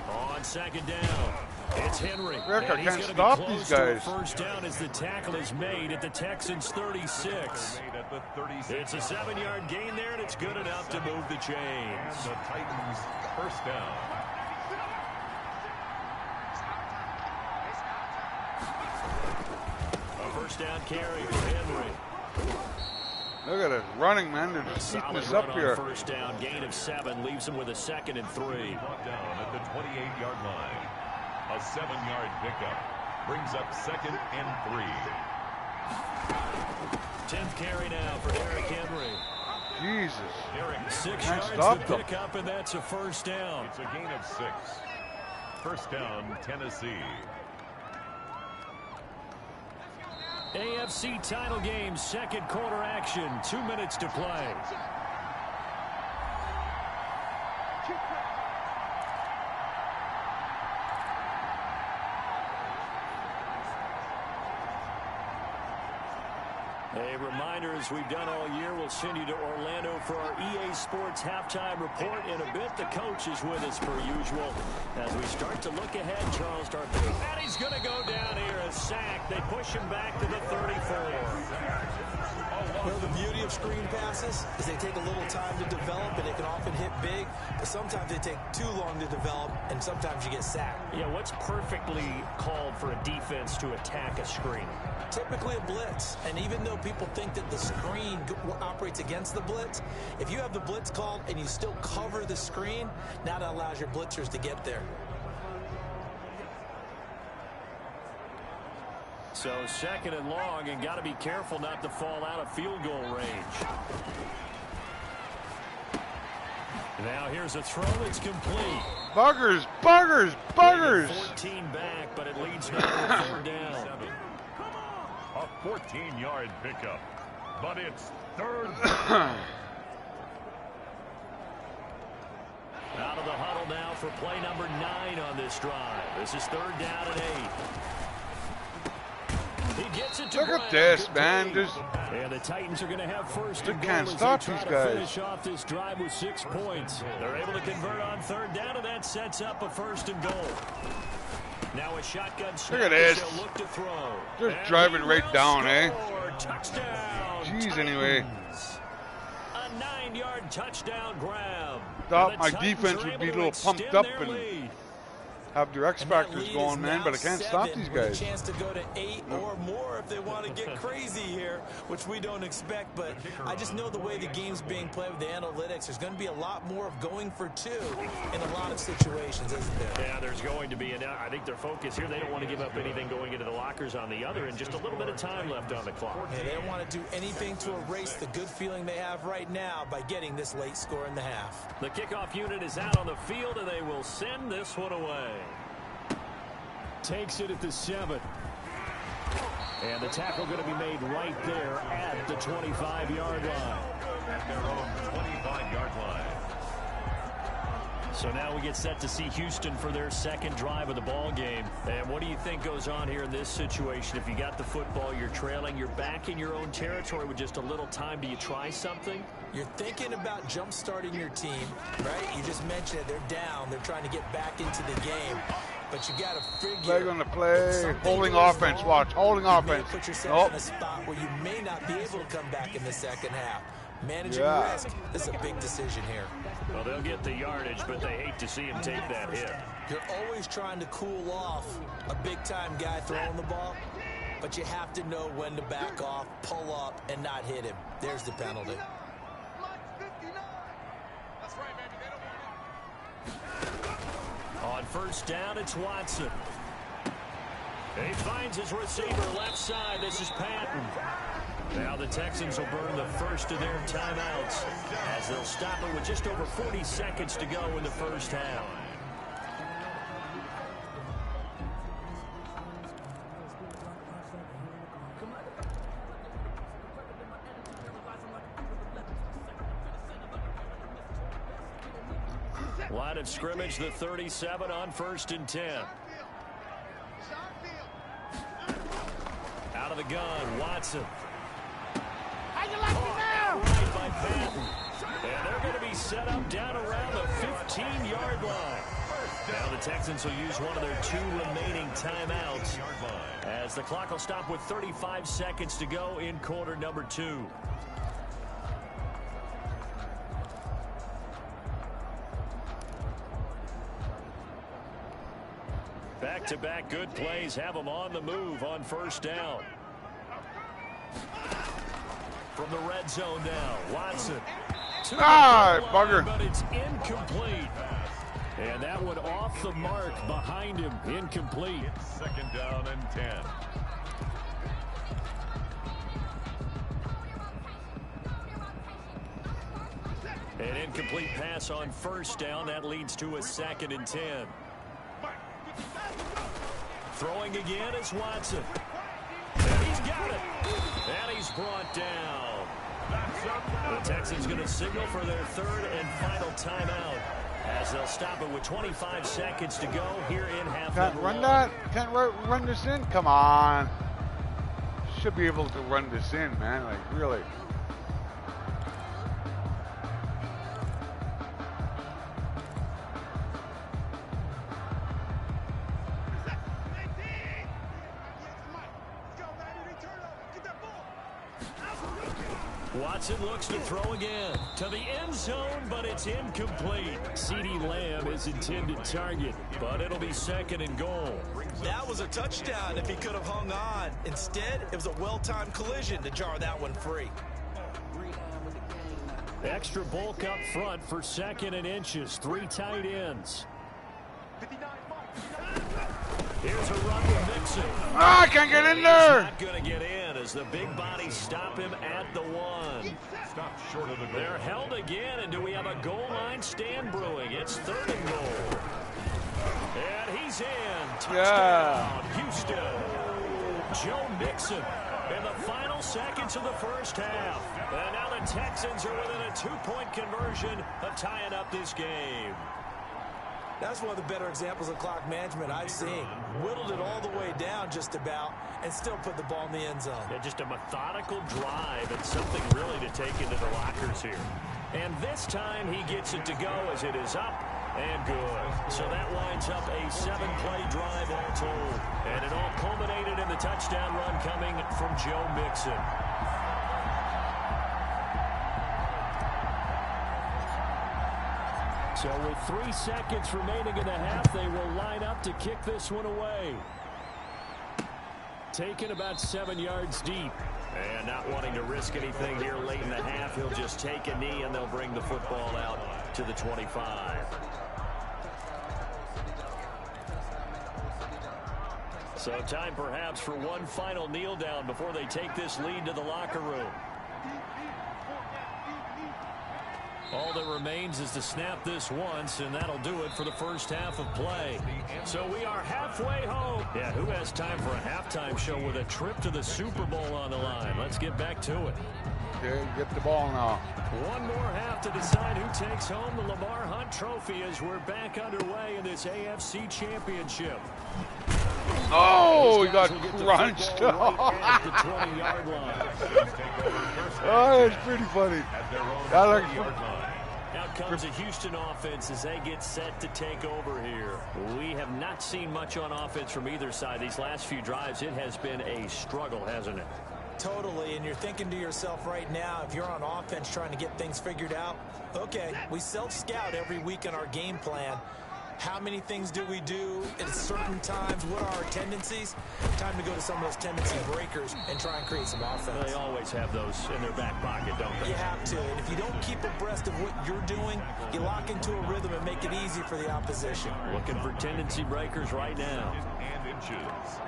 Speaker 3: On 2nd down, it's Henry.
Speaker 1: Rick, I
Speaker 3: And he's
Speaker 1: can't
Speaker 3: gonna be
Speaker 1: stop
Speaker 3: close
Speaker 1: these
Speaker 3: to a
Speaker 1: guys.
Speaker 3: First down as the tackle is made at the Texans' 36. It's a 7-yard gain there, and it's good enough to move the chains.
Speaker 2: The Titans first down.
Speaker 3: A first down carry for Henry.
Speaker 1: Look at it, running, man. They're just eating
Speaker 3: Solid
Speaker 1: this
Speaker 3: run
Speaker 1: up
Speaker 3: on
Speaker 1: here.
Speaker 3: first down, gain of 7, leaves him with a 2nd and 3.
Speaker 2: Brought down at the 28-yard line. A 7-yard pickup brings up 2nd and 3.
Speaker 3: 10th carry now for Derrick Henry.
Speaker 1: Jesus.
Speaker 3: 6
Speaker 1: Can't
Speaker 3: yards
Speaker 1: stop
Speaker 3: to
Speaker 1: them.
Speaker 3: pick up, and that's a first down.
Speaker 2: It's a gain of 6. First down, Tennessee.
Speaker 3: AFC title game, 2nd quarter action, 2 minutes to play. A reminder, as we've done all year, we'll send you to Orlando for our EA Sports halftime report in a bit. The coach is with us per usual. As we start to look ahead, Charles Darby. And he's going to go down here, a sack. They push him back to the 34.
Speaker 4: Well, the beauty of screen passes is they take a little time to develop, and they can often hit big, but sometimes they take too long to develop, and sometimes you get sacked.
Speaker 3: Yeah, what's perfectly called for a defense to attack a screen?
Speaker 4: Typically a blitz, and even though people think that the screen operates against the blitz, if you have the blitz called and you still cover the screen, now that allows your blitzers to get there.
Speaker 3: So 2nd and long, and got to be careful not to fall out of field goal range. Now here's a throw that's complete.
Speaker 1: Buggers, buggers, buggers.
Speaker 3: 14 back, but it leads now to 3rd down.
Speaker 2: A 14-yard pickup, but it's 3rd.
Speaker 3: Out of the huddle now for play number 9 on this drive. This is 3rd down and 8. He gets it to
Speaker 1: Look
Speaker 3: Brown.
Speaker 1: at this,
Speaker 3: Good
Speaker 1: man.
Speaker 3: play.
Speaker 1: Just
Speaker 3: And the Titans are going to have first
Speaker 1: They
Speaker 3: and
Speaker 1: can't
Speaker 3: goal as
Speaker 1: stop
Speaker 3: they try
Speaker 1: these
Speaker 3: to
Speaker 1: guys.
Speaker 3: finish off this drive with 6 points. They're able to convert on 3rd down, and that sets up a 1st and goal. Now a shotgun snap.
Speaker 1: Look at this.
Speaker 3: They'll look to throw.
Speaker 1: Just
Speaker 3: And
Speaker 1: drive it
Speaker 3: he
Speaker 1: right
Speaker 3: will
Speaker 1: down, eh?
Speaker 3: score. Touchdown.
Speaker 1: Jeez, anyway.
Speaker 3: Titans. A 9-yard touchdown grab.
Speaker 1: Thought
Speaker 3: And the
Speaker 1: my
Speaker 3: Titans
Speaker 1: defense
Speaker 3: are
Speaker 1: would be a
Speaker 3: able to
Speaker 1: little pumped
Speaker 3: extend
Speaker 1: up
Speaker 3: their
Speaker 1: and
Speaker 3: lead.
Speaker 1: have their X
Speaker 4: And that
Speaker 1: factors
Speaker 4: lead
Speaker 1: going,
Speaker 4: is
Speaker 1: man,
Speaker 4: now
Speaker 1: but I can't stop
Speaker 4: 7
Speaker 1: these
Speaker 4: with
Speaker 1: guys.
Speaker 4: a chance to go to 8 or more if they want to get crazy here, which we don't expect. But I just know the way the game's being played with the analytics, there's going to be a lot more of going for 2 in a lot of situations, isn't there?
Speaker 3: Yeah, there's going to be, and I think their focus here, they don't want to give up anything going into the lockers on the other, and just a little bit of time left on the clock.
Speaker 4: Yeah, they don't want to do anything to erase the good feeling they have right now by getting this late score in the half.
Speaker 3: The kickoff unit is out on the field, and they will send this one away. Takes it at the 7. And the tackle going to be made right there at the 25-yard line.
Speaker 2: At their own 25-yard line.
Speaker 3: So now we get set to see Houston for their second drive of the ball game. And what do you think goes on here in this situation? If you got the football, you're trailing, you're back in your own territory with just a little time. Do you try something?
Speaker 4: You're thinking about jump-starting your team, right? You just mentioned it. They're down. They're trying to get back into the game. But you got to figure.
Speaker 1: They're going to play holding offense. Watch, holding offense.
Speaker 4: Put yourself in a spot where you may not be able to come back in the second half. Managing risk. This is a big decision here.
Speaker 3: Well, they'll get the yardage, but they hate to see him take that hit.
Speaker 4: You're always trying to cool off a big-time guy throwing the ball, but you have to know when to back off, pull up, and not hit him. There's the penalty.
Speaker 3: On first down, it's Watson. He finds his receiver left side. This is Patton. Now the Texans will burn the first of their timeouts as they'll stop it with just over 40 seconds to go in the first half. Line of scrimmage, the 37 on 1st and 10. Out of the gun, Watson. Right by Patton. And they're going to be set up down around the 15-yard line. Now the Texans will use one of their 2 remaining timeouts as the clock will stop with 35 seconds to go in quarter number 2. Back-to-back good plays have them on the move on first down. From the red zone now, Watson.
Speaker 1: Bugger.
Speaker 3: But it's incomplete. And that one off the mark behind him, incomplete.
Speaker 2: It's second down and 10.
Speaker 3: An incomplete pass on first down. That leads to a 2nd and 10. Throwing again is Watson. And he's got it. And he's brought down. The Texans going to signal for their 3rd and final timeout as they'll stop it with 25 seconds to go here in half.
Speaker 1: Can't run that? Can't run this in? Come on. Should be able to run this in, man. Like, really.
Speaker 3: Watson looks to throw again to the end zone, but it's incomplete. CeeDee Lamb is intended target, but it'll be 2nd and goal.
Speaker 4: That was a touchdown if he could have hung on. Instead, it was a well-timed collision to jar that one free.
Speaker 3: Extra bulk up front for 2nd and inches. 3 tight ends. Here's a run with Mixon.
Speaker 1: I can't get in there.
Speaker 3: He's not going to get in as the big bodies stop him at the 1.
Speaker 2: Stop short of the goal.
Speaker 3: They're held again, and do we have a goal line stand brewing? It's 3rd and goal. And he's in. Touchdown, Houston. Joe Mixon in the final seconds of the first half. And now the Texans are within a 2-point conversion of tying up this game.
Speaker 4: That's one of the better examples of clock management I've seen. Whittled it all the way down just about and still put the ball in the end zone.
Speaker 3: Yeah, just a methodical drive and something really to take into the lockers here. And this time he gets it to go as it is up and good. So that winds up a 7-play drive all told. And it all culminated in the touchdown run coming from Joe Mixon. So with 3 seconds remaining in the half, they will line up to kick this one away. Taken about 7 yards deep. And not wanting to risk anything here late in the half, he'll just take a knee and they'll bring the football out to the 25. So time perhaps for one final kneel down before they take this lead to the locker room. All that remains is to snap this once, and that'll do it for the first half of play. So we are halfway home. Yeah, who has time for a halftime show with a trip to the Super Bowl on the line? Let's get back to it.
Speaker 1: Okay, get the ball now.
Speaker 3: One more half to decide who takes home the Lamar Hunt Trophy as we're back underway in this AFC Championship.
Speaker 1: Oh, he got crunched.
Speaker 3: At the 20-yard line.
Speaker 1: Oh, that's pretty funny.
Speaker 3: Out comes the Houston offense as they get set to take over here. We have not seen much on offense from either side. These last few drives, it has been a struggle, hasn't it?
Speaker 4: Totally, and you're thinking to yourself right now, if you're on offense trying to get things figured out, okay, we self-scout every week in our game plan. How many things do we do at certain times? What are our tendencies? Time to go to some of those tendency breakers and try and create some offense.
Speaker 3: They always have those in their back pocket, don't they?
Speaker 4: You have to, and if you don't keep abreast of what you're doing, you lock into a rhythm and make it easy for the opposition.
Speaker 3: Looking for tendency breakers right now.
Speaker 2: And inches.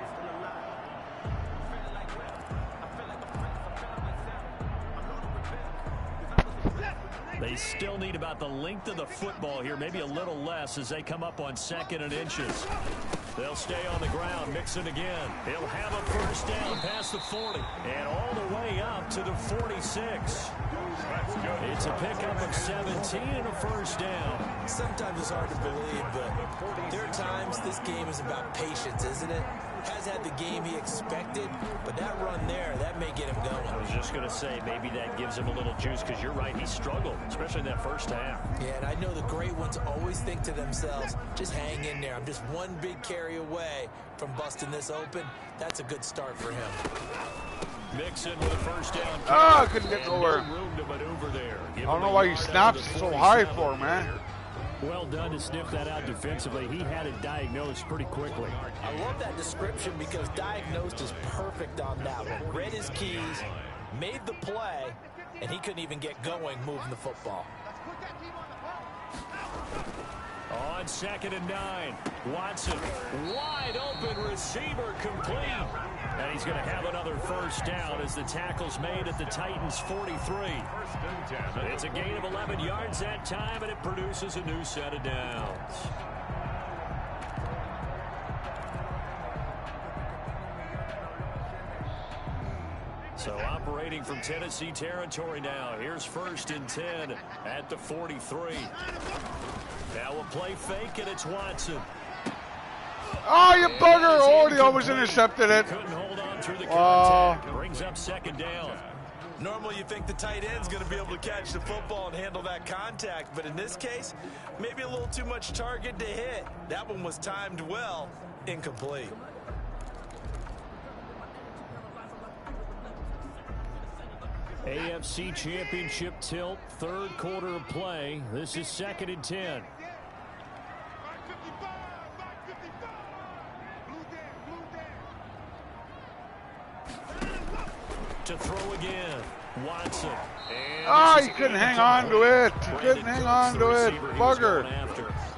Speaker 3: They still need about the length of the football here, maybe a little less as they come up on 2nd and inches. They'll stay on the ground, Mixon again. He'll have a first down past the 40 and all the way up to the 46. It's a pickup of 17 and a first down.
Speaker 4: Sometimes it's hard to believe, but there are times this game is about patience, isn't it? Has had the game he expected, but that run there, that may get him going.
Speaker 3: I was just going to say, maybe that gives him a little juice because you're right, he struggled, especially in that first half.
Speaker 4: Yeah, and I know the great ones always think to themselves, just hang in there. I'm just one big carry away from busting this open. That's a good start for him.
Speaker 3: Mixon with a first down.
Speaker 1: Ah, couldn't get nowhere.
Speaker 3: Room to maneuver there.
Speaker 1: I don't know why he snaps so high for, man.
Speaker 3: Well done to sniff that out defensively. He had it diagnosed pretty quickly.
Speaker 4: I love that description because diagnosed is perfect on that one. Read his keys, made the play, and he couldn't even get going moving the football.
Speaker 3: On 2nd and 9, Watson, wide open receiver complete. And he's going to have another first down as the tackle's made at the Titans' 43. It's a gain of 11 yards that time, and it produces a new set of downs. So operating from Tennessee territory now. Here's 1st and 10 at the 43. Now a play fake, and it's Watson.
Speaker 1: Oh, you bugger! Oh, he almost intercepted it.
Speaker 3: Couldn't hold on through the contact. Brings up 2nd down.
Speaker 4: Normally you think the tight end's going to be able to catch the football and handle that contact, but in this case, maybe a little too much target to hit. That one was timed well, incomplete.
Speaker 3: AFC Championship tilt, 3rd quarter of play. This is 2nd and 10. To throw again, Watson.
Speaker 1: Ah, he couldn't hang on to it. He couldn't hang on to it. Bugger.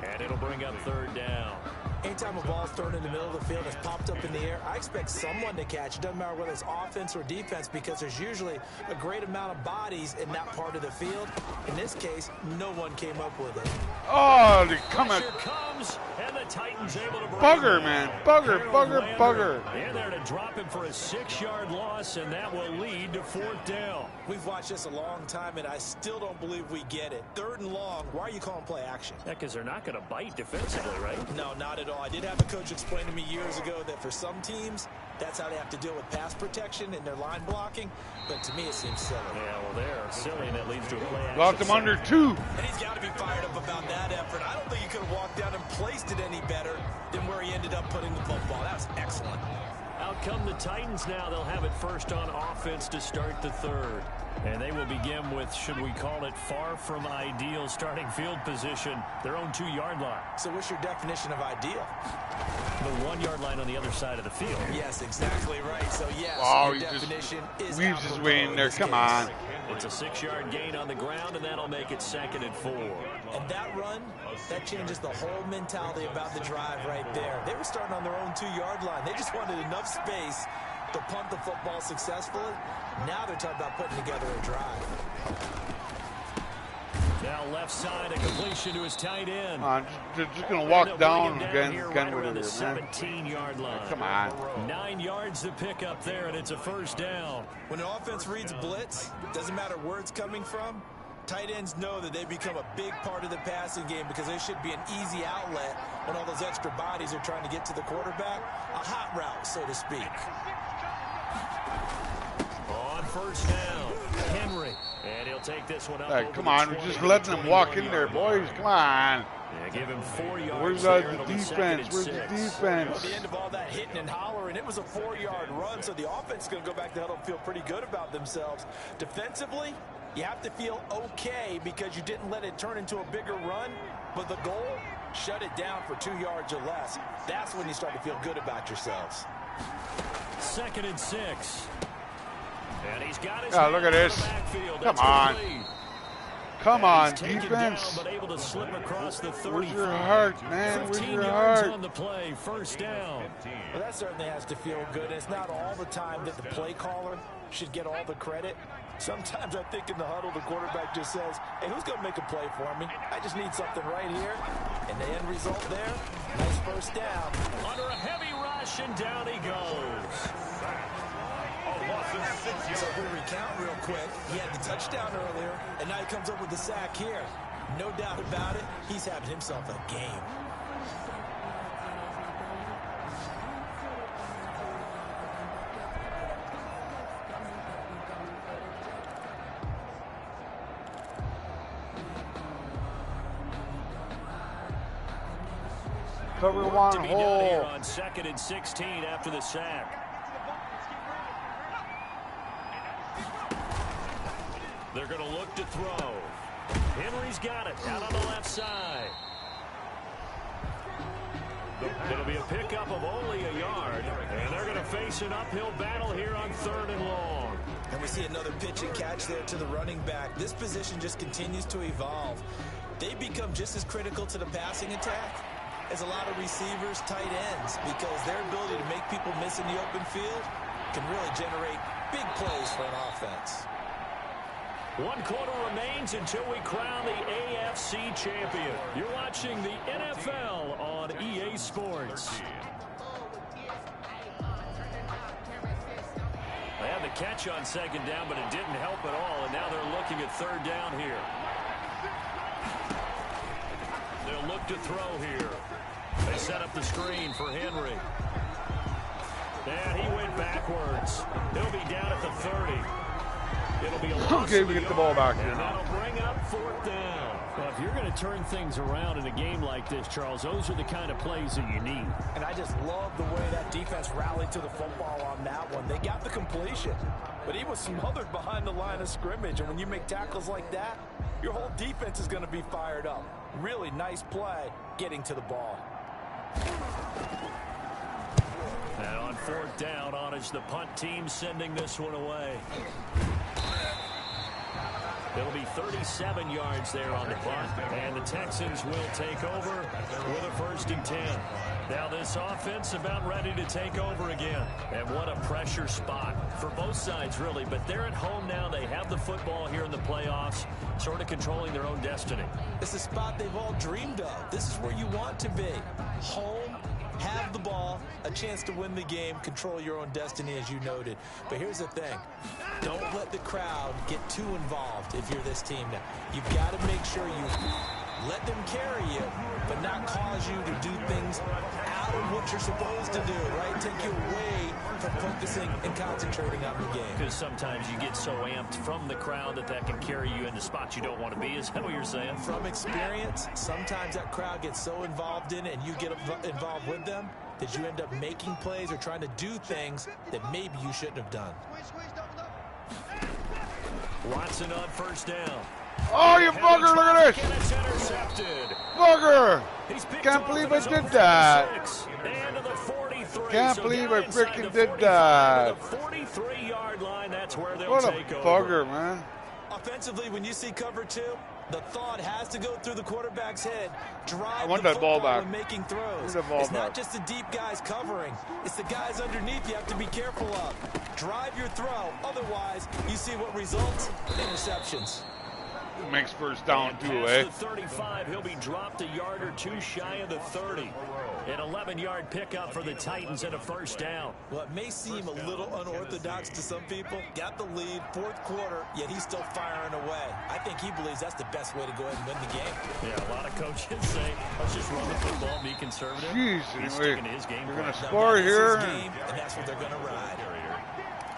Speaker 3: And it'll bring up 3rd down.
Speaker 4: Anytime a ball's thrown in the middle of the field, it's popped up in the air, I expect someone to catch. It doesn't matter whether it's offense or defense because there's usually a great amount of bodies in that part of the field. In this case, no one came up with it.
Speaker 1: Oh, they come at
Speaker 3: Comes, and the Titans able to
Speaker 1: bugger, man. Bugger, bugger, bugger.
Speaker 3: In there to drop him for a 6-yard loss, and that will lead to 4th down.
Speaker 4: We've watched this a long time, and I still don't believe we get it. 3rd and long, why are you calling play action?
Speaker 3: Yeah, because they're not going to bite defensively, right?
Speaker 4: No, not at all. I did have a coach explain to me years ago that for some teams, that's how they have to deal with pass protection and their line blocking. But to me, it seems silly.
Speaker 3: Yeah, well, they're silly, and that leads to a play action.
Speaker 1: Locked him under 2.
Speaker 4: And he's got to be fired up about that effort. I don't think he could have walked down and placed it any better than where he ended up putting the football. That was excellent.
Speaker 3: Out come the Titans now. They'll have it first on offense to start the 3rd. And they will begin with, should we call it, far from ideal starting field position, their own 2-yard line.
Speaker 4: So what's your definition of ideal?
Speaker 3: The 1-yard line on the other side of the field.
Speaker 4: Yes, exactly right. So, yes,
Speaker 1: Oh,
Speaker 4: your
Speaker 1: he just
Speaker 4: definition is
Speaker 1: weaves his way in there. Come on.
Speaker 3: It's a 6-yard gain on the ground, and that'll make it 2nd and 4.
Speaker 4: And that run, that changes the whole mentality about the drive right there. They were starting on their own 2-yard line. They just wanted enough space to punt the football successfully. Now they're talking about putting together a drive.
Speaker 3: Now left side, a completion to his tight end.
Speaker 1: They're just going to walk down again
Speaker 3: here,
Speaker 1: with
Speaker 3: right
Speaker 1: it
Speaker 3: around the
Speaker 1: here, man.
Speaker 3: 17-yard line.
Speaker 1: Come on.
Speaker 3: 9 yards to pick up there, and it's a first down.
Speaker 4: When an offense reads blitz, doesn't matter where it's coming from, tight ends know that they become a big part of the passing game because they should be an easy outlet when all those extra bodies are trying to get to the quarterback. A hot route, so to speak.
Speaker 3: On first down, Henry. And he'll take this one up.
Speaker 1: Hey, come on, we're just letting them walk in there, boys. Come on.
Speaker 3: Yeah, give him 4 yards.
Speaker 1: Where's
Speaker 3: there,
Speaker 1: the
Speaker 3: it'll be
Speaker 1: defense? Where's the
Speaker 3: 2nd and 6.
Speaker 1: defense?
Speaker 4: At the end of all that hitting and hollering, it was a 4-yard run, so the offense is going to go back to huddle and feel pretty good about themselves. Defensively, you have to feel okay because you didn't let it turn into a bigger run, but the goal, shut it down for 2 yards or less. That's when you start to feel good about yourselves.
Speaker 3: 2nd and 6. And he's got his
Speaker 1: look at this. Come on. Come on, defense.
Speaker 3: Down, but able to slip across the 35.
Speaker 1: Where's your heart, man? Where's your heart?
Speaker 3: On the play, first down.
Speaker 4: Well, that certainly has to feel good. It's not all the time that the play caller should get all the credit. Sometimes I think in the huddle, the quarterback just says, hey, who's going to make a play for me? I just need something right here. And the end result there, nice first down.
Speaker 3: Under a heavy rush, and down he goes.
Speaker 4: So if we recount real quick, he had the touchdown earlier, and now he comes up with the sack here. No doubt about it, he's having himself a game.
Speaker 1: Cover one
Speaker 3: To be done here
Speaker 1: hole.
Speaker 3: on 2nd and 16 after the sack. They're going to look to throw. Henry's got it out on the left side. It'll be a pickup of only a yard, and they're going to face an uphill battle here on 3rd and long.
Speaker 4: And we see another pitch and catch there to the running back. This position just continues to evolve. They become just as critical to the passing attack as a lot of receivers, tight ends, because their ability to make people miss in the open field can really generate big plays for an offense.
Speaker 3: 1 quarter remains until we crown the AFC champion. You're watching the NFL on EA Sports. They had the catch on 2nd down, but it didn't help at all, and now they're looking at 3rd down here. They'll look to throw here. They set up the screen for Henry. And he went backwards. He'll be down at the 30. It'll be a loss.
Speaker 1: Okay, we get the ball back here
Speaker 3: And
Speaker 1: now.
Speaker 3: that'll bring up 4th down. Well, if you're going to turn things around in a game like this, Charles, those are the kind of plays that you need.
Speaker 4: And I just love the way that defense rallied to the football on that one. They got the completion, but he was smothered behind the line of scrimmage. And when you make tackles like that, your whole defense is going to be fired up. Really nice play getting to the ball.
Speaker 3: And on 4th down, on is the punt team sending this one away. It'll be 37 yards there on the punt, and the Texans will take over with a 1st and 10. Now this offense about ready to take over again. And what a pressure spot for both sides, really. But they're at home now. They have the football here in the playoffs, sort of controlling their own destiny.
Speaker 4: It's a spot they've all dreamed of. This is where you want to be. Home, have the ball, a chance to win the game, control your own destiny, as you noted. But here's the thing. Don't let the crowd get too involved if you're this team now. You've got to make sure you let them carry you, but not cause you to do things out of what you're supposed to do, right? Take you away from focusing and concentrating on the game.
Speaker 3: Because sometimes you get so amped from the crowd that can carry you into spots you don't want to be. Is that what you're saying?
Speaker 4: From experience, sometimes that crowd gets so involved in it and you get involved with them that you end up making plays or trying to do things that maybe you shouldn't have done.
Speaker 3: Watson on 1st down.
Speaker 1: Oh, you bugger, look at this.
Speaker 3: And it's intercepted.
Speaker 1: Bugger.
Speaker 3: He's picked
Speaker 1: Can't
Speaker 3: off
Speaker 1: believe
Speaker 3: at
Speaker 1: I
Speaker 3: his
Speaker 1: did
Speaker 3: own
Speaker 1: that.
Speaker 3: 46. And to the 43.
Speaker 1: Can't
Speaker 3: So
Speaker 1: believe
Speaker 3: down
Speaker 1: I
Speaker 3: inside
Speaker 1: freaking
Speaker 3: the
Speaker 1: did
Speaker 3: 45
Speaker 1: that.
Speaker 3: to the 43-yard line, that's where they'll
Speaker 1: What a
Speaker 3: take
Speaker 1: bugger,
Speaker 3: over.
Speaker 1: man.
Speaker 4: Offensively, when you see cover 2, the thought has to go through the quarterback's head. Drive
Speaker 1: I want
Speaker 4: the
Speaker 1: that ball
Speaker 4: football
Speaker 1: back.
Speaker 4: when making throws.
Speaker 1: Give me the ball
Speaker 4: It's not
Speaker 1: back.
Speaker 4: just the deep guys covering. It's the guys underneath you have to be careful of. Drive your throw. Otherwise, you see what results? Interceptions.
Speaker 1: Makes first down
Speaker 3: And
Speaker 1: too,
Speaker 3: past
Speaker 1: eh?
Speaker 3: the 35, he'll be dropped a yard or two shy of the 30. An 11-yard pickup for the Titans and a first down.
Speaker 4: Well, it may seem a little unorthodox to some people. Got the lead, fourth quarter, yet he's still firing away. I think he believes that's the best way to go ahead and win the game.
Speaker 3: Yeah, a lot of coaches say, let's just run the football, be conservative.
Speaker 1: Jeez,
Speaker 3: He's
Speaker 1: anyway,
Speaker 3: sticking to his game
Speaker 1: they're
Speaker 3: plan.
Speaker 1: going to score here.
Speaker 4: Game, and that's what they're going to ride.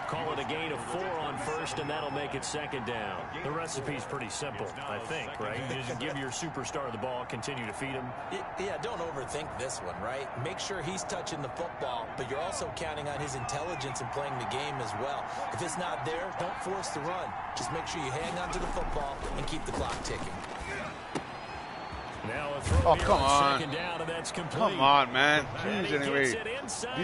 Speaker 3: Call it a gain of 4 on first, and that'll make it second down. The recipe's pretty simple, I think, right? You just give your superstar the ball, continue to feed him.
Speaker 4: Yeah, don't overthink this one, right? Make sure he's touching the football, but you're also counting on his intelligence in playing the game as well. If it's not there, don't force the run. Just make sure you hang on to the football and keep the clock ticking.
Speaker 3: Now a throw
Speaker 1: Oh,
Speaker 3: here
Speaker 1: come on.
Speaker 3: second down, and that's complete.
Speaker 1: Come on, man. Jeez, anyway.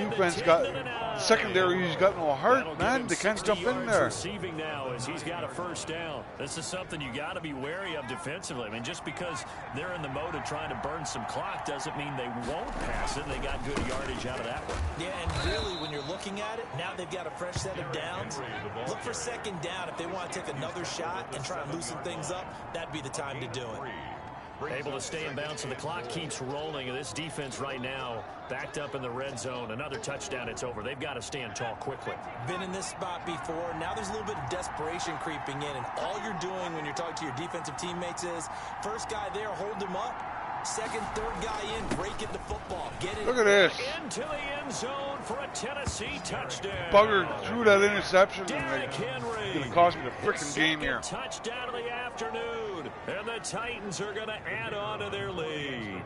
Speaker 1: Defense got, secondary's got no heart, man. They can't jump in there.
Speaker 3: Receiving now as he's got a first down. This is something you got to be wary of defensively. I mean, just because they're in the mode of trying to burn some clock doesn't mean they won't pass it. They got good yardage out of that one.
Speaker 4: Yeah, and really, when you're looking at it, now they've got a fresh set of downs. Look for second down. If they want to take another shot and try and loosen things up, that'd be the time to do it.
Speaker 3: Able to stay in bounds, and the clock keeps rolling. And this defense right now backed up in the red zone. Another touchdown, it's over. They've got to stand tall quickly.
Speaker 4: Been in this spot before. Now there's a little bit of desperation creeping in, and all you're doing when you're talking to your defensive teammates is first guy there, hold him up. Second, third guy in, break into football. Get it.
Speaker 1: Look at this.
Speaker 3: Into the end zone for a Tennessee touchdown.
Speaker 1: Bugger threw that interception.
Speaker 3: Derrick Henry.
Speaker 1: It's going to cost me the freaking game here.
Speaker 3: Touchdown of the afternoon. And the Titans are going to add on to their lead.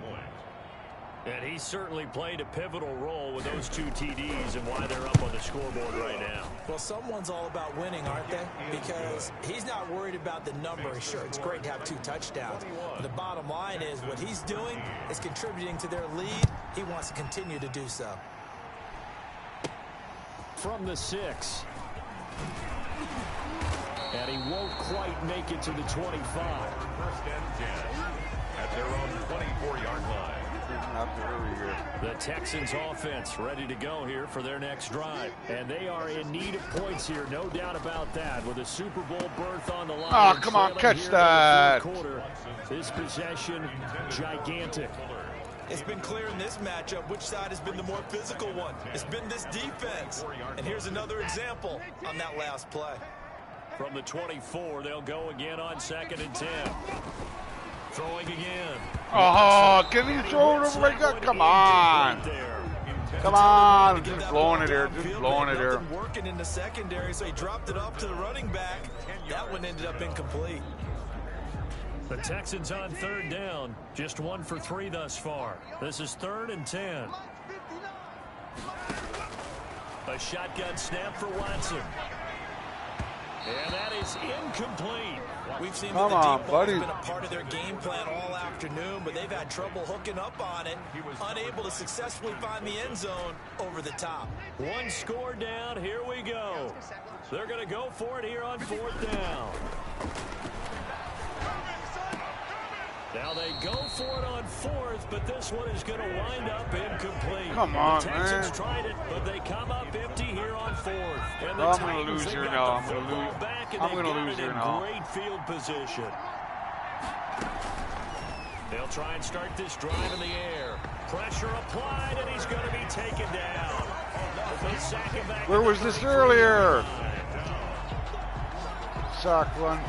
Speaker 3: And he certainly played a pivotal role with those 2 TDs and why they're up on the scoreboard right now.
Speaker 4: Well, someone's all about winning, aren't they? Because he's not worried about the number. Sure, it's great to have 2 touchdowns. But the bottom line is what he's doing is contributing to their lead. He wants to continue to do so.
Speaker 3: From the 6. And he won't quite make it to the 25.
Speaker 2: First and 10 at their own 24-yard line.
Speaker 3: The Texans offense ready to go here for their next drive. And they are in need of points here, no doubt about that, with a Super Bowl berth on the line.
Speaker 1: Oh, come on, catch that.
Speaker 3: Quarter. This possession, gigantic.
Speaker 4: It's been clear in this matchup which side has been the more physical one. It's been this defense. And here's another example on that last play.
Speaker 3: From the 24, they'll go again on 2nd and 10. Throwing again.
Speaker 1: Oh, can he throw it over my gut? Come on. Come on. Just blowing it here. Just blowing it here.
Speaker 4: Working in the secondary, so he dropped it off to the running back. That one ended up incomplete.
Speaker 3: The Texans on 3rd down. Just 1 for 3 thus far. This is 3rd and 10. A shotgun snap for Watson. And that is incomplete.
Speaker 4: We've seen
Speaker 1: Come
Speaker 4: that the
Speaker 1: on,
Speaker 4: deep ball has
Speaker 1: buddy.
Speaker 4: been a part of their game plan all afternoon, but they've had trouble hooking up on it, unable to successfully find the end zone over the top.
Speaker 3: 1 score down. Here we go. They're going to go for it here on 4th down. Now they go for it on 4th, but this one is going to wind up incomplete.
Speaker 1: Come on,
Speaker 3: the Texans
Speaker 1: man.
Speaker 3: tried it, but they come up empty here on 4th. And the
Speaker 1: I'm
Speaker 3: Titans,
Speaker 1: gonna lose
Speaker 3: they've
Speaker 1: here
Speaker 3: got
Speaker 1: now.
Speaker 3: the
Speaker 1: I'm gonna
Speaker 3: football
Speaker 1: lose.
Speaker 3: back, and
Speaker 1: I'm
Speaker 3: they've
Speaker 1: gonna
Speaker 3: got
Speaker 1: lose
Speaker 3: it
Speaker 1: here
Speaker 3: in
Speaker 1: now.
Speaker 3: great field position. They'll try and start this drive in the air. Pressure applied, and he's going to be taken down. They sack him back.
Speaker 1: Where was this earlier? Sack lunch.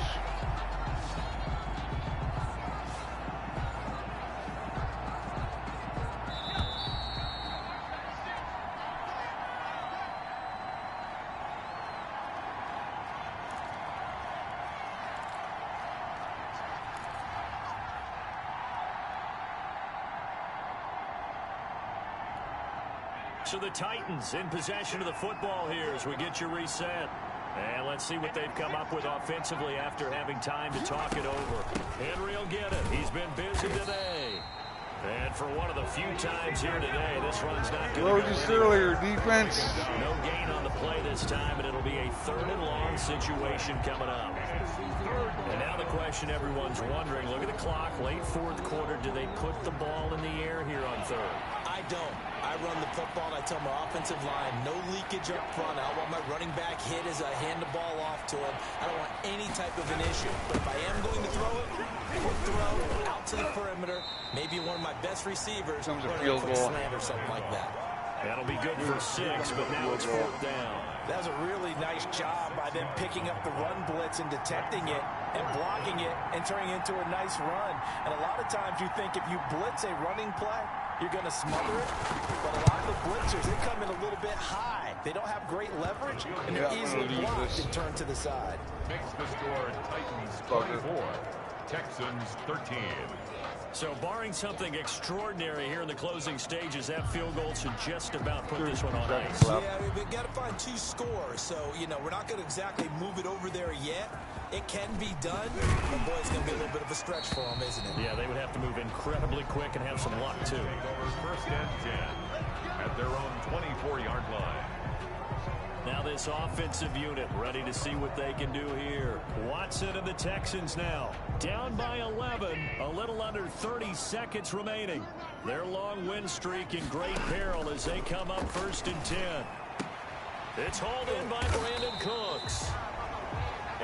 Speaker 3: So the Titans in possession of the football here as we get you reset. And let's see what they've come up with offensively after having time to talk it over. Henry will get it. He's been busy today. And for one of the few times here today, this run's not going to
Speaker 1: Well,
Speaker 3: go
Speaker 1: just
Speaker 3: anywhere.
Speaker 1: earlier, defense.
Speaker 3: No gain on the play this time, and it'll be a 3rd and long situation coming up. And now the question everyone's wondering, look at the clock, late 4th quarter, do they put the ball in the air here on 3rd?
Speaker 4: I don't. I run the football, and I tell my offensive line, no leakage up front. I want my running back hit as I hand the ball off to him. I don't want any type of an issue. But if I am going to throw it, quick throw, out to the perimeter, maybe one of my best receivers,
Speaker 1: Comes a
Speaker 4: running
Speaker 1: field
Speaker 4: a quick
Speaker 1: goal.
Speaker 4: slant or something like that.
Speaker 3: That'll be good for 6, but now it's 4th down.
Speaker 4: That was a really nice job by them picking up the run blitz and detecting it and blocking it and turning it into a nice run. And a lot of times you think if you blitz a running play, you're going to smother it. But a lot of the blitzers, they come in a little bit high. They don't have great leverage, and they're easily blocked and turned to the side.
Speaker 2: Makes the score Titans 24, Texans 13.
Speaker 3: So barring something extraordinary here in the closing stages, that field goal should just about put this one on ice.
Speaker 4: Yeah, we've got to find 2 scores. So, you know, we're not going to exactly move it over there yet. It can be done, but boy, it's going to be a little bit of a stretch for them, isn't it?
Speaker 3: Yeah, they would have to move incredibly quick and have some luck, too.
Speaker 2: Over 1st and 10 at their own 24-yard line.
Speaker 3: Now this offensive unit ready to see what they can do here. Watson and the Texans now down by 11, a little under 30 seconds remaining. Their long win streak in great peril as they come up 1st and 10. It's hauled in by Brandon Cooks.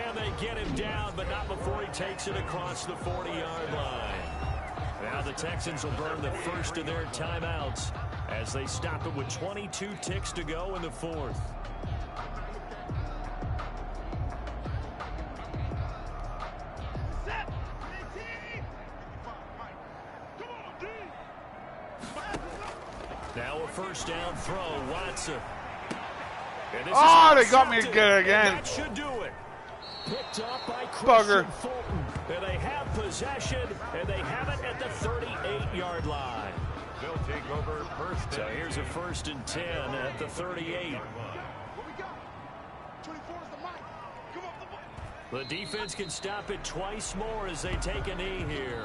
Speaker 3: And they get him down, but not before he takes it across the 40-yard line. Now the Texans will burn the first of their timeouts as they stop it with 22 ticks to go in the 4th. Now a 1st down throw, Watson.
Speaker 1: Oh, they got me again.
Speaker 3: That should do it. Picked up by
Speaker 1: Bugger.
Speaker 3: Christian Fulton. And they have possession, and they have it at the 38-yard line.
Speaker 2: They'll take over 1st.
Speaker 3: So here's a 1st and 10 at the 38. The defense can stop it twice more as they take a knee here.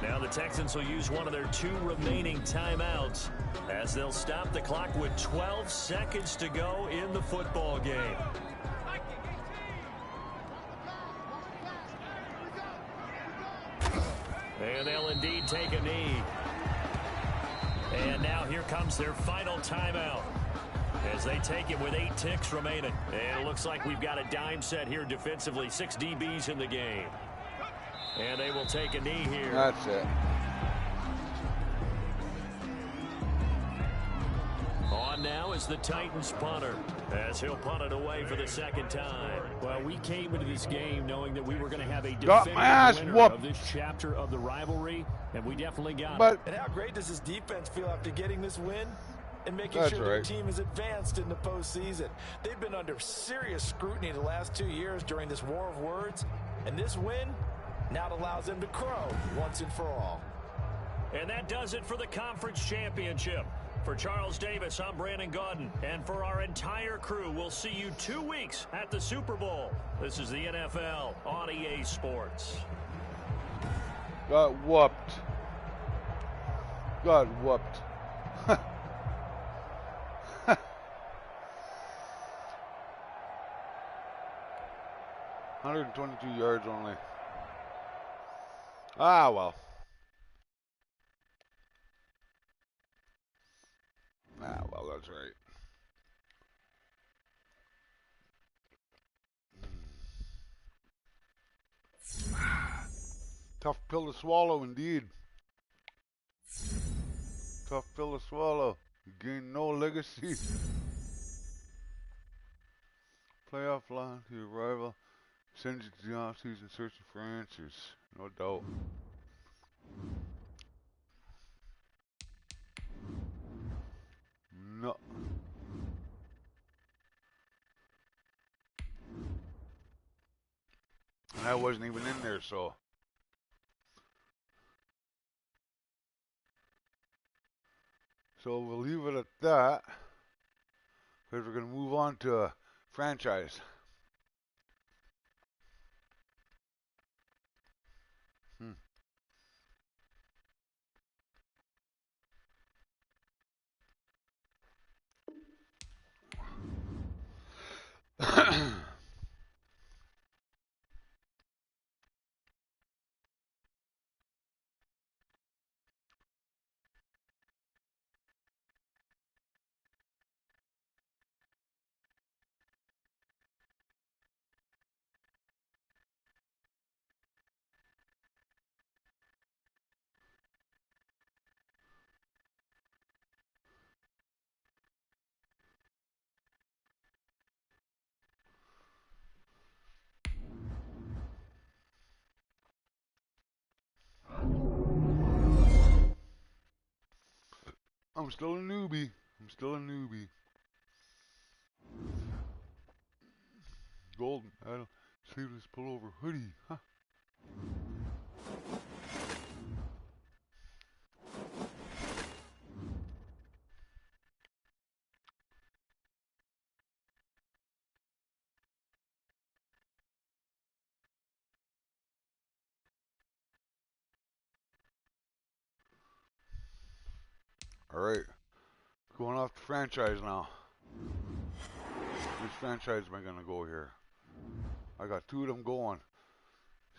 Speaker 3: Now the Texans will use one of their 2 remaining timeouts as they'll stop the clock with 12 seconds to go in the football game. And they'll indeed take a knee. And now here comes their final timeout as they take it with 8 ticks remaining. And it looks like we've got a dime set here defensively. 6 DBs in the game. And they will take a knee here.
Speaker 1: That's it.
Speaker 3: On now is the Titans punter as he'll punt it away for the 2nd time. Well, we came into this game knowing that we were going to have a definitive winner of this chapter of the rivalry, and we definitely got it.
Speaker 4: And how great does this defense feel after getting this win and making
Speaker 1: That's
Speaker 4: sure their
Speaker 1: right.
Speaker 4: team is advanced in the postseason? They've been under serious scrutiny the last 2 years during this war of words, and this win now allows them to crow once and for all.
Speaker 3: And that does it for the conference championship. For Charles Davis, I'm Brandon Gaudin. And for our entire crew, we'll see you 2 weeks at the Super Bowl. This is the NFL on EA Sports.
Speaker 1: Got whooped. Got whooped. 122 yards only. Ah, well. Ah, well, that's right. Tough pill to swallow, indeed. Tough pill to swallow. You gain no legacy. Playoff line to your rival. Send you to the offseason searching for answers. No doubt. No. And I wasn't even in there, so. So we'll leave it at that. Because we're going to move on to a franchise. I'm still a newbie. I'm still a newbie. Gold medal, sleeveless pullover hoodie. Huh. All right, going off the franchise now. Which franchise am I gonna go here? I got two of them going.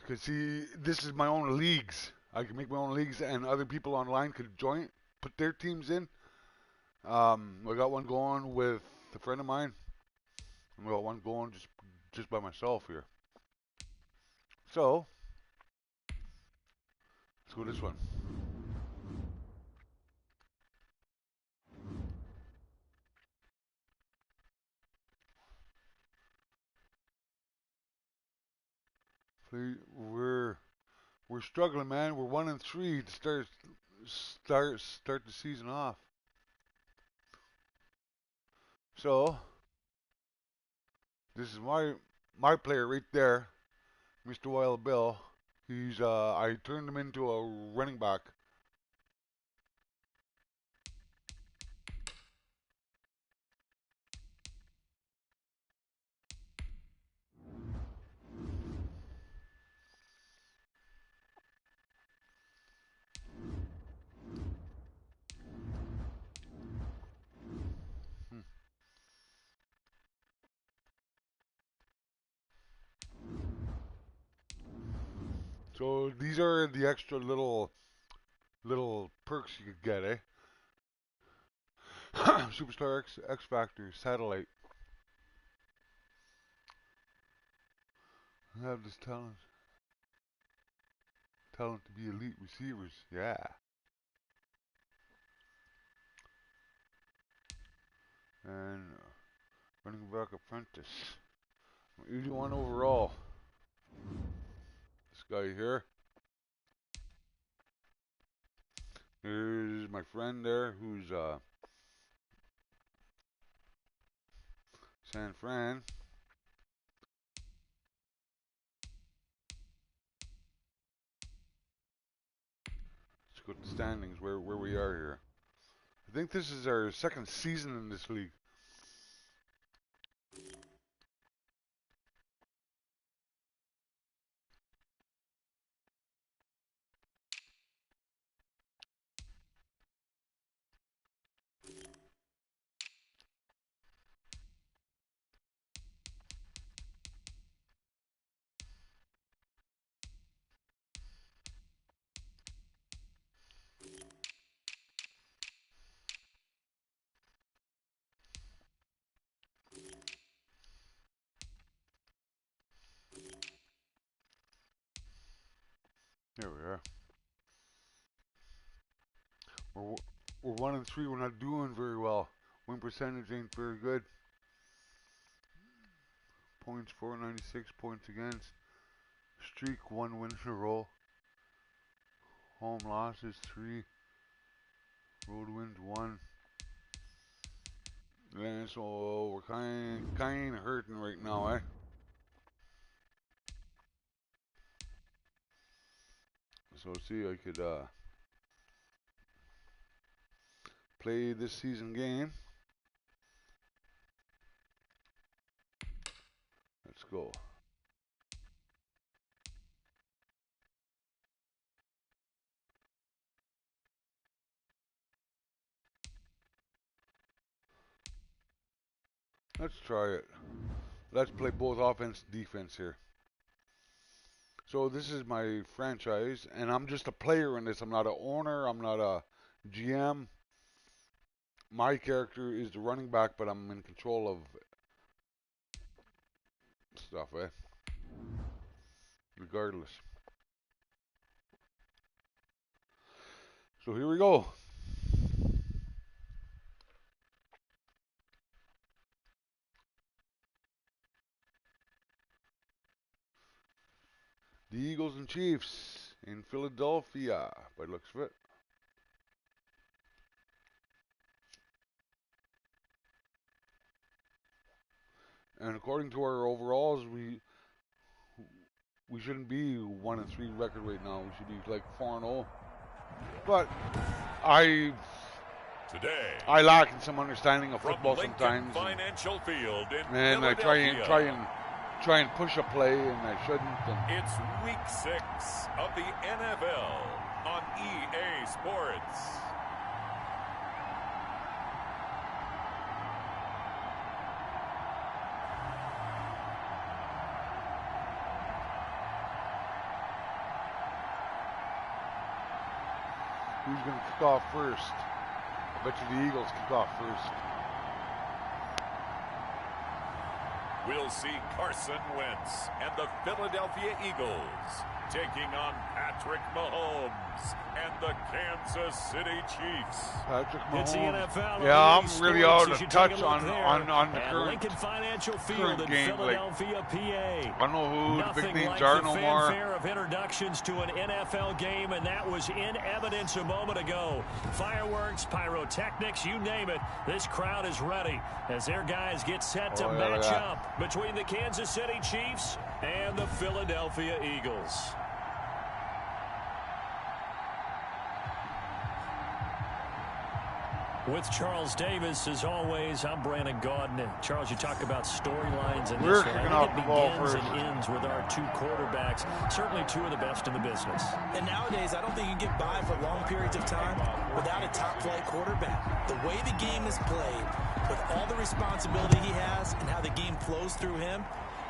Speaker 1: Cause see, this is my own leagues. I can make my own leagues, and other people online could join, put their teams in. I got one going with a friend of mine. I got one going just by myself here. So let's go this one. We're struggling, man. We're 1-3 to start the season off. So this is my player right there, Mr. Wild Bill. He's I turned him into a running back. Hmm. So these are the extra little perks you could get, eh? Superstar X Factor Satellite. I have this talent to be elite receivers. Yeah. And running back apprentice. 81 overall. This guy here. Here's my friend there who's San Fran. Let's go to the standings where we are here. I think this is our second season in this league. Here we are. We're we're 1-3. We're not doing very well. Win percentage ain't very good. Points 496. Points against. Streak 1 win in a row. Home losses 3. Road wins 1. Yeah, so we're kind of hurting right now, eh? So see, I could play this season game. Let's go. Let's try it. Let's play both offense and defense here. So this is my franchise, and I'm just a player in this. I'm not an owner. I'm not a GM. My character is the running back, but I'm in control of stuff, eh? Regardless. So here we go. The Eagles and Chiefs in Philadelphia, by the looks of it. And according to our overalls, we shouldn't be 1-3 record right now. We should be like 4-0. But I
Speaker 2: Today,
Speaker 1: lack in some understanding of
Speaker 2: from
Speaker 1: football
Speaker 2: Lincoln
Speaker 1: sometimes,
Speaker 2: Financial Field in
Speaker 1: and I
Speaker 2: Philadelphia,
Speaker 1: try and push a play, and I shouldn't. And
Speaker 2: it's Week 6 of the NFL on EA Sports.
Speaker 1: who's going to kick off first? I bet you the Eagles kick off first.
Speaker 2: We'll see Carson Wentz and the Philadelphia Eagles taking on Patrick Mahomes and the Kansas City Chiefs.
Speaker 1: Patrick Mahomes.
Speaker 3: It's the NFL.
Speaker 1: Yeah, I'm really out of touch on the current,
Speaker 3: Lincoln Financial Field in
Speaker 1: game.
Speaker 3: Philadelphia, PA.
Speaker 1: I don't know who the big
Speaker 3: Nothing
Speaker 1: names
Speaker 3: like
Speaker 1: are
Speaker 3: the
Speaker 1: no more.
Speaker 3: fanfare of introductions to an NFL game, and that was in evidence a moment ago. Fireworks, pyrotechnics, you name it. This crowd is ready as their guys get set to match up between the Kansas City Chiefs and the Philadelphia Eagles. With Charles Davis, as always, I'm Brandon Gaudin. Charles, you talk about storylines in this one. I think it begins and ends with our two quarterbacks, certainly two of the best in the business.
Speaker 4: And nowadays, I don't think you can get by for long periods of time without a top-flight quarterback. The way the game is played, with all the responsibility he has and how the game flows through him,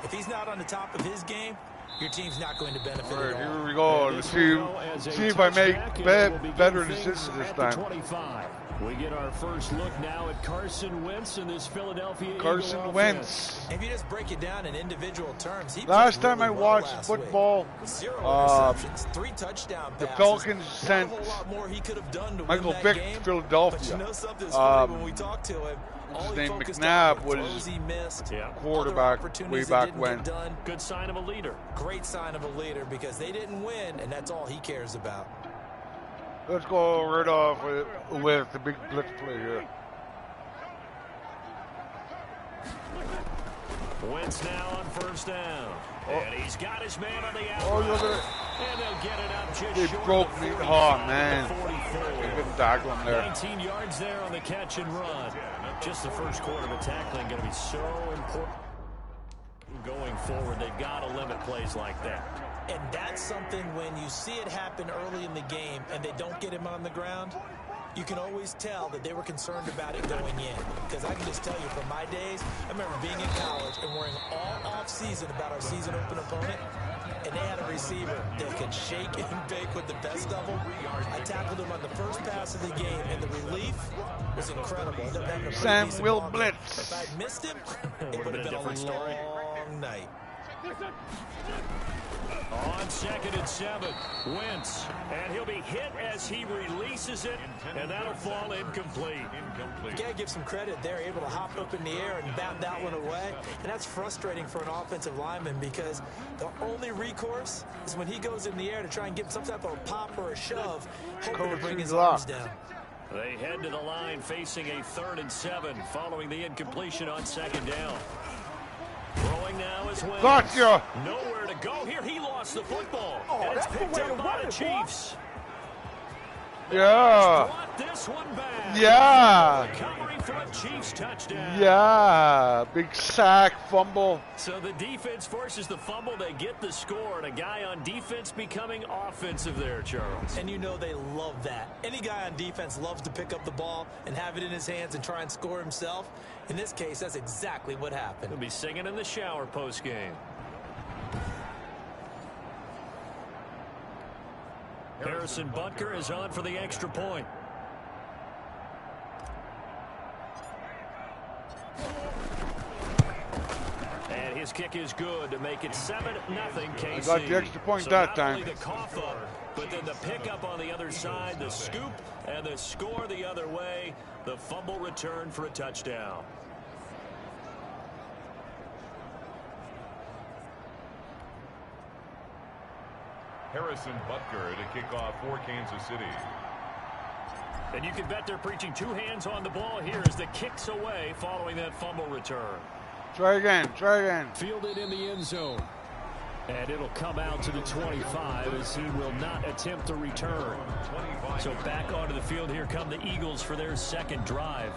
Speaker 4: if he's not on the top of his game, your team's not going to benefit at all.
Speaker 1: Here we go. Let's see if I make better decisions this time.
Speaker 3: 25. We get our first look now at Carson Wentz in this Philadelphia
Speaker 1: Carson Wentz.
Speaker 4: If you just break it down in individual terms, he
Speaker 1: last time I watched football,
Speaker 4: 0 interceptions, 3 touchdown passes.
Speaker 1: The Falcons sent Michael Vick to Philadelphia.
Speaker 4: But you know something's funny when we talk to him.
Speaker 1: His name McNabb was quarterback way back when.
Speaker 3: Good sign of a leader.
Speaker 4: Great sign of a leader because they didn't win, and that's all he cares about.
Speaker 1: Let's go right off with the big blitz play here.
Speaker 3: Wentz now on first down. And he's got his man on the outside.
Speaker 1: Oh, look at it.
Speaker 3: And they'll get it up just
Speaker 1: they
Speaker 3: short
Speaker 1: broke
Speaker 3: of
Speaker 1: me.
Speaker 3: 45
Speaker 1: Oh, man.
Speaker 3: to 44.
Speaker 1: They couldn't tackle him there.
Speaker 3: 19 yards there on the catch and run. Just the first quarter of tackling going to be so important going forward. They've got to limit plays like that.
Speaker 4: And that's something when you see it happen early in the game and they don't get him on the ground, you can always tell that they were concerned about it going in. Because I can just tell you from my days, I remember being in college and worrying all off-season about our season open opponent, and they had a receiver that could shake and bake with the best of them. I tackled him on the first pass of the game, and the relief was incredible.
Speaker 1: Sam will blitz.
Speaker 4: If I'd missed him, it would have been a long night.
Speaker 3: On 2nd and 7, Wentz, and he'll be hit as he releases it, and that'll fall incomplete.
Speaker 4: You gotta give some credit. They're able to hop up in the air and bat that one away, and that's frustrating for an offensive lineman because the only recourse is when he goes in the air to try and get some type of a pop or a shove, hoping to bring his arms down.
Speaker 3: They head to the line facing a 3rd and 7 following the incompletion on 2nd down. Throwing now is Wentz.
Speaker 1: Gotcha.
Speaker 3: Nowhere to go here. He lost the football. And it's picked up by the Chiefs.
Speaker 1: Yeah.
Speaker 3: Brought this one back.
Speaker 1: Yeah.
Speaker 3: Recovery for a Chiefs touchdown.
Speaker 1: Yeah. Big sack, fumble.
Speaker 3: So the defense forces the fumble. They get the score. And a guy on defense becoming offensive there, Charles.
Speaker 4: And you know they love that. Any guy on defense loves to pick up the ball and have it in his hands and try and score himself. In this case, that's exactly what happened.
Speaker 3: He'll be singing in the shower post-game. Harrison Butker is on for the extra point. And his kick is good to make it 7-0 KC.
Speaker 1: I got the extra point
Speaker 3: so
Speaker 1: that time.
Speaker 3: Not only the cough up, but then the pickup on the other side, the scoop, and the score the other way. The fumble return for a touchdown.
Speaker 2: Harrison Butker to kick off for Kansas City.
Speaker 3: And you can bet they're preaching 2 hands on the ball here as the kick's away following that fumble return.
Speaker 1: Try again. Try again.
Speaker 3: Fielded in the end zone. And it'll come out to the 25 as he will not attempt to return. So back onto the field, here come the Eagles for their second drive.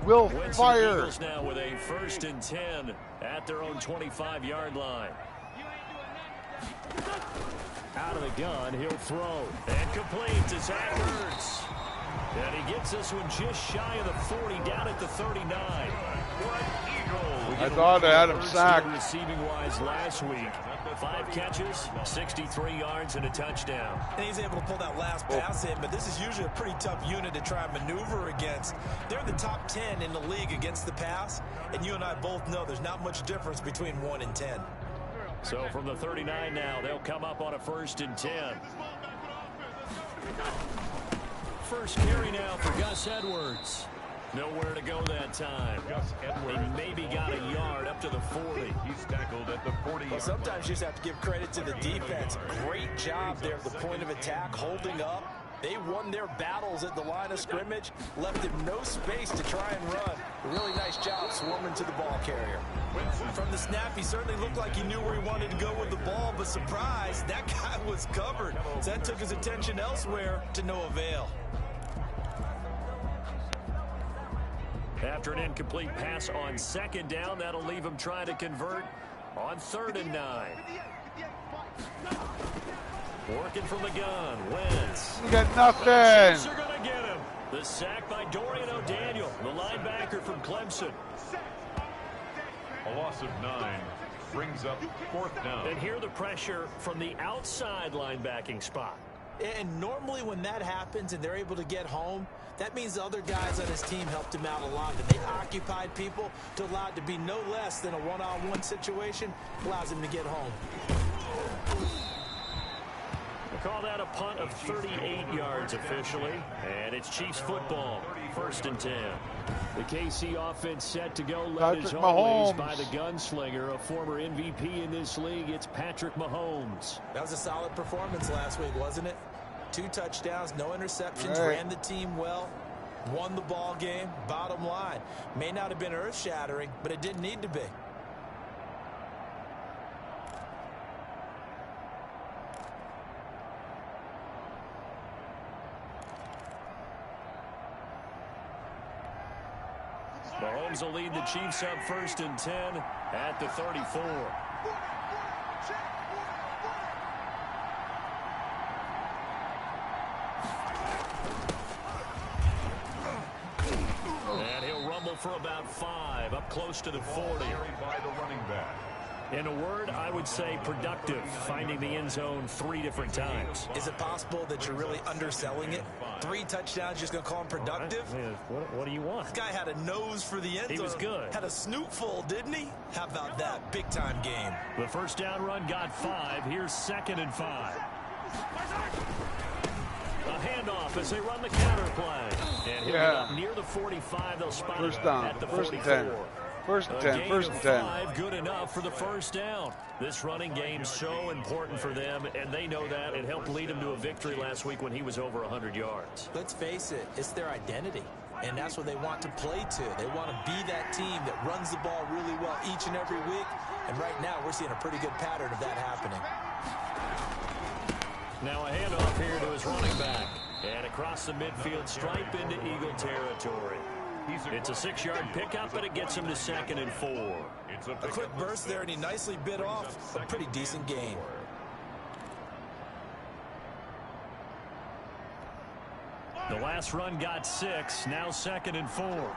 Speaker 1: Will
Speaker 3: Wentz
Speaker 1: fire.
Speaker 3: and the Eagles now with a 1st and 10 at their own 25-yard line. Out of the gun, he'll throw. And complete to Zach Ertz. And he gets this one just shy of the 40, down at the 39.
Speaker 1: I thought I had him sacked.
Speaker 3: Receiving-wise last week, 5 catches, 63 yards, and a touchdown.
Speaker 4: And he's able to pull that last pass in, but this is usually a pretty tough unit to try and maneuver against. They're in the top 10 in the league against the pass, and you and I both know there's not much difference between 1 and 10.
Speaker 3: So from the 39 now, they'll come up on a 1st and 10. First carry now for Gus Edwards. Nowhere to go that time. He maybe got a yard up to the 40.
Speaker 2: He's tackled at the 40.
Speaker 4: Well, sometimes you just have to give credit to the defense. Great job there at the point of attack, holding up. They won their battles at the line of scrimmage, left him no space to try and run. A really nice job swarming to the ball carrier. From the snap, he certainly looked like he knew where he wanted to go with the ball, but surprise, that guy was covered. So that took his attention elsewhere to no avail.
Speaker 3: After an incomplete pass on 2nd down, that'll leave him trying to convert on 3rd and 9. Working from the gun, Wentz.
Speaker 1: You got nothing.
Speaker 3: Chiefs are going to get him. The sack by Dorian O'Daniel, the linebacker from Clemson.
Speaker 2: A loss of 9 brings up 4th down.
Speaker 3: And here the pressure from the outside linebacking spot.
Speaker 4: And normally when that happens and they're able to get home, that means the other guys on his team helped him out a lot. And they occupied people to allow it to be no less than a one-on-one situation, allows him to get home.
Speaker 3: We'll call that a punt of 38 yards officially. And it's Chiefs football, 1st and 10. The KC offense set to go, led as always by the gunslinger, a former MVP in this league. It's Patrick Mahomes.
Speaker 4: That was a solid performance last week, wasn't it? 2 touchdowns, no interceptions,
Speaker 1: right.
Speaker 4: Ran the team well, won the ball game. Bottom line, may not have been earth-shattering, but it didn't need to be.
Speaker 3: Mahomes will lead the Chiefs up 1st and 10 at the 34. And he'll rumble for about 5, up close to the 40.
Speaker 2: By the running back.
Speaker 3: In a word, I would say productive, finding the end zone 3 different times.
Speaker 4: Is it possible that you're really underselling it? 3 touchdowns, just going to call him productive?
Speaker 3: What do you want?
Speaker 4: This guy had a nose for the end zone.
Speaker 3: He was good.
Speaker 4: Had a snootful, didn't he? How about that? Big-time game.
Speaker 3: The 1st down run got 5. Here's 2nd and 5. A handoff as they run the counter play. And he'll get up near the 45. They'll spot him at the 44.
Speaker 1: 1st and 10. 1st and 10.
Speaker 3: 5, good enough for the 1st down. This running game so important for them, and they know that. It helped lead them to a victory last week when he was over 100 yards.
Speaker 4: Let's face it, it's their identity, and that's what they want to play to. They want to be that team that runs the ball really well each and every week, and right now we're seeing a pretty good pattern of that happening.
Speaker 3: Now a handoff here to his running back, and across the midfield stripe into Eagle territory. It's a 6-yard pickup, but it gets him to 2nd and 4.
Speaker 4: A quick burst there, and he nicely bit off a pretty decent gain.
Speaker 3: The last run got 6, now 2nd and 4.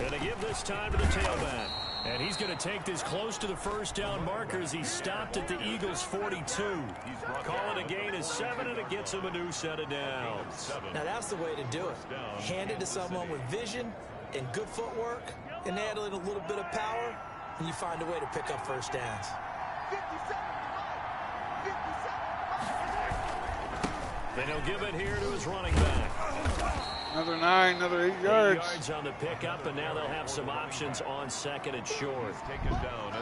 Speaker 3: And they give this time to the tailback. And he's going to take this close to the 1st down marker as he stopped at the Eagles' 42. Call it a gain of 7, and it gets him a new set of downs.
Speaker 4: Now that's the way to do it. Hand it to someone with vision and good footwork, and add a little bit of power, and you find a way to pick up 1st downs.
Speaker 3: Then he'll give it here to his running back.
Speaker 1: Another 9, another 8
Speaker 3: 8
Speaker 1: yards.
Speaker 3: yards on the pickup, and now they'll have some options on second and short.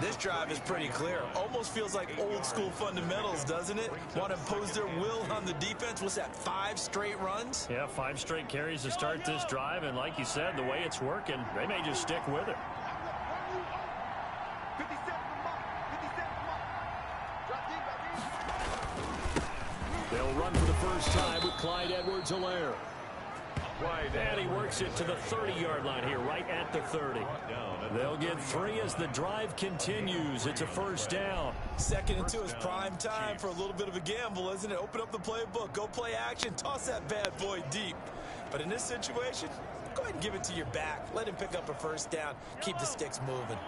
Speaker 4: This drive is pretty clear. Almost feels like old school fundamentals, doesn't it? Want to impose their will on the defense. What's that, 5 straight runs?
Speaker 3: Yeah, 5 straight carries to start this drive, and like you said, the way it's working, they may just stick with it. They'll run for the first time with Clyde Edwards-Helaire. And he works it to the 30-yard line here, right at the 30. They'll get 3 as the drive continues. It's a first down.
Speaker 4: 2nd and 2 is prime time for a little bit of a gamble, isn't it? Open up the playbook, go play action, toss that bad boy deep. But in this situation, go ahead and give it to your back. Let him pick up a first down. Keep the sticks moving.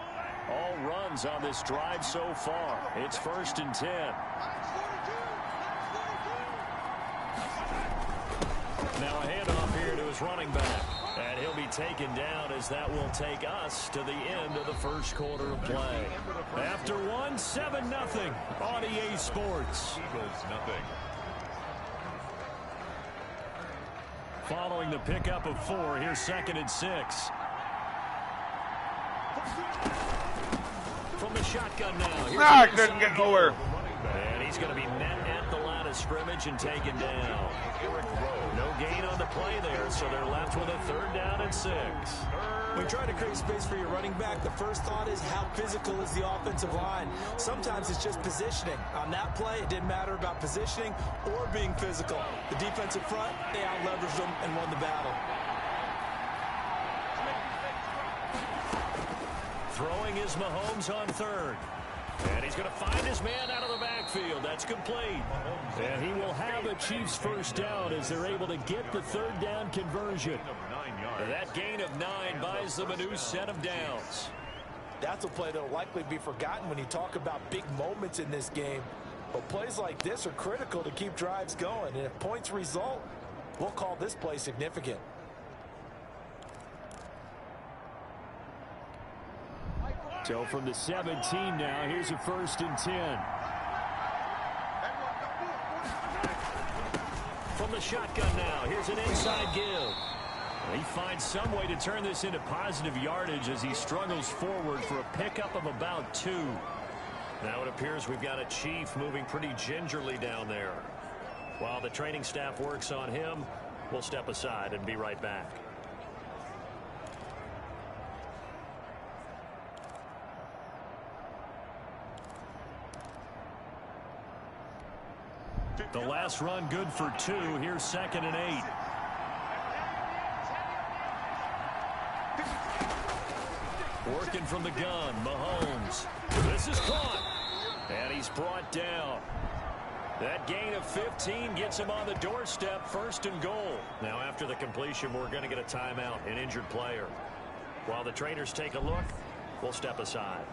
Speaker 3: All runs on this drive so far. It's 1st and 10. Now a handoff here to his running back. And he'll be taken down as that will take us to the end of the first quarter of play. After 1, 7-0 on EA Sports. Following the pickup of 4, here's 2nd and 6. From the shotgun now.
Speaker 1: Couldn't get nowhere.
Speaker 3: And he's going to be met at the line of scrimmage and taken down. No gain on the play there, so they're left with a 3rd down and 6.
Speaker 4: When trying to create space for your running back, the first thought is how physical is the offensive line. Sometimes it's just positioning. On that play, it didn't matter about positioning or being physical. The defensive front, they out-leveraged them and won the battle.
Speaker 3: Throwing is Mahomes on 3rd. And he's going to find his man out of the backfield. That's complete. And he will have a Chiefs first down as they're able to get the 3rd down conversion. That gain of 9 buys them a new set of downs.
Speaker 4: That's a play that will likely be forgotten when you talk about big moments in this game. But plays like this are critical to keep drives going. And if points result, we'll call this play significant.
Speaker 3: So from the 17 now, here's a 1st and 10. From the shotgun now, here's an inside give. He finds some way to turn this into positive yardage as he struggles forward for a pickup of about 2. Now it appears we've got a Chief moving pretty gingerly down there. While the training staff works on him, we'll step aside and be right back. The last run good for 2. Here's 2nd and 8. Working from the gun, Mahomes. This is caught. And he's brought down. That gain of 15 gets him on the doorstep, 1st and goal. Now after the completion, we're going to get a timeout, an injured player. While the trainers take a look, we'll step aside.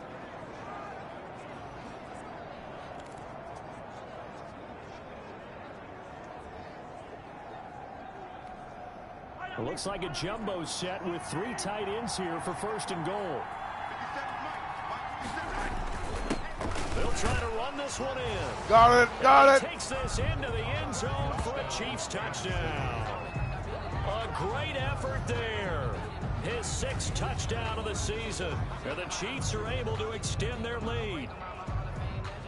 Speaker 3: It looks like a jumbo set with 3 tight ends here for 1st and goal. They'll try to run this one in.
Speaker 1: Got it.
Speaker 3: Takes this into the end zone for a Chiefs touchdown. A great effort there. His 6th touchdown of the season. And the Chiefs are able to extend their lead.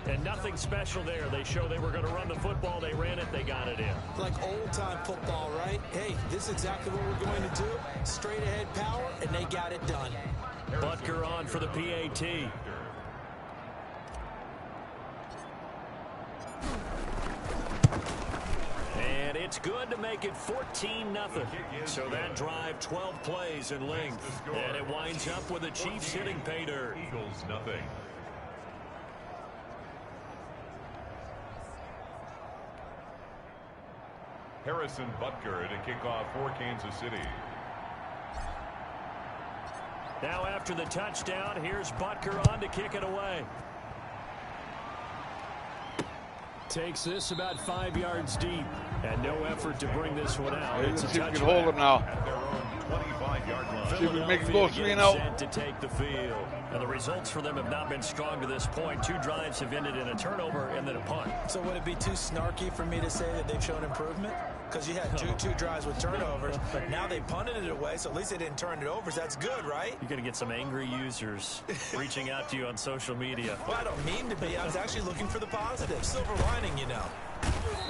Speaker 3: And nothing special there. They show they were going to run the football. They ran it. They got it in.
Speaker 4: Like old-time football, right? Hey, this is exactly what we're going to do. Straight ahead power, and they got it done.
Speaker 3: Butker on for the PAT. And it's good to make it 14-0. So that drive, 12 plays in length. And it winds up with the Chiefs hitting pay dirt.
Speaker 2: Eagles nothing. Harrison Butker to kick off for Kansas City.
Speaker 3: Now after the touchdown, here's Butker on to kick it away. Takes this about 5 yards deep. And no effort to bring this one out. It's a
Speaker 1: See if we can
Speaker 3: touchback.
Speaker 1: hold him now.
Speaker 2: At their own 25-yard line.
Speaker 1: See if we can make it go 3 and out.
Speaker 3: Set to take the field. And the results for them have not been strong to this point. 2 drives have ended in a turnover and then a punt.
Speaker 4: So would it be too snarky for me to say that they've shown improvement? Because you had two drives with turnovers. Now they punted it away, so at least they didn't turn it over. So that's good, right?
Speaker 3: You're going to get some angry users reaching out to you on social media.
Speaker 4: Well, I don't mean to be. I was actually looking for the positive. Silver lining, you know.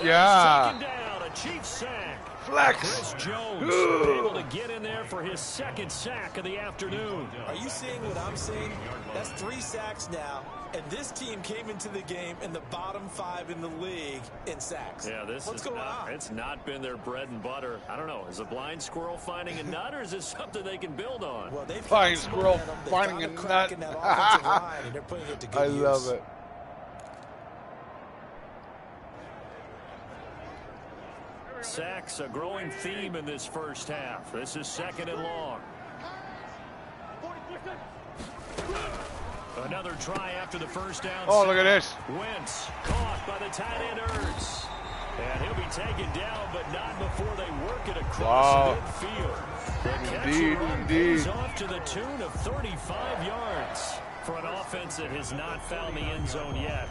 Speaker 1: Yeah.
Speaker 3: Second down, a Chiefs sack.
Speaker 1: Flex.
Speaker 3: Chris Jones able to get in there for his 2nd sack of the afternoon.
Speaker 4: Are you seeing what I'm seeing? That's 3 sacks now, and this team came into the game in the bottom 5 in the league in sacks.
Speaker 3: Yeah,
Speaker 4: What's going on?
Speaker 3: It's not been their bread and butter. I don't know. Is a blind squirrel finding a nut, or is this something they can build on?
Speaker 4: Well, they've
Speaker 1: Blind
Speaker 4: got some
Speaker 1: squirrel
Speaker 4: momentum. They've
Speaker 1: finding
Speaker 4: got
Speaker 1: a
Speaker 4: crack
Speaker 1: nut.
Speaker 4: in that offensive line, and they're putting it to good
Speaker 1: I
Speaker 4: use.
Speaker 1: love it.
Speaker 3: Sacks, a growing theme in this first half. This is 2nd and long. Another try after the first down.
Speaker 1: Oh, look at this.
Speaker 3: Wentz caught by the tight end Ertz. And he'll be taken down, but not before they work it across midfield. The catch and run pays off to the tune of 35 yards. For an offense that has not found the end zone yet,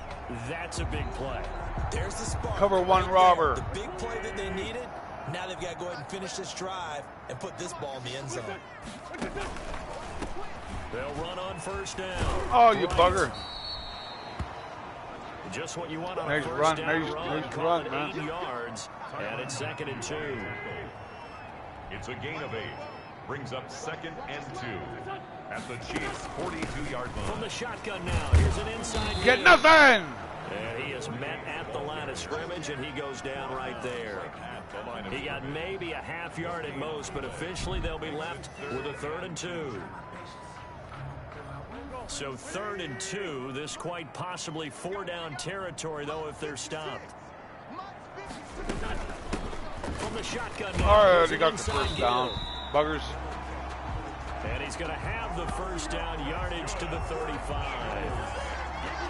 Speaker 3: that's a big play.
Speaker 4: There's the spark.
Speaker 1: Cover one robber.
Speaker 4: The big play that they needed. Now they've got to go ahead and finish this drive and put this ball in the end zone.
Speaker 3: They'll run on first down.
Speaker 1: Oh, you bugger.
Speaker 3: Just what you want on
Speaker 1: Nice
Speaker 3: a first
Speaker 1: run,
Speaker 3: down
Speaker 1: nice
Speaker 3: Call
Speaker 1: run,
Speaker 3: it
Speaker 1: man.
Speaker 3: 8 yards, and it's 2nd and 2.
Speaker 2: It's a gain of 8. Brings up 2nd and 2 at the Chiefs' 42-yard line.
Speaker 3: From the shotgun now, here's an inside
Speaker 1: Get
Speaker 3: give.
Speaker 1: nothing.
Speaker 3: And he is met at the line of scrimmage, and he goes down right there. He got maybe a half yard at most, but officially they'll be left with a 3rd and 2. So 3rd and 2, this quite possibly 4-down territory, though, if they're stopped. From the shotgun now.
Speaker 1: All right,
Speaker 3: here's
Speaker 1: he
Speaker 3: an
Speaker 1: got the
Speaker 3: inside
Speaker 1: first down.
Speaker 3: give.
Speaker 1: Buggers.
Speaker 3: And he's going to have the first down yardage to the 35.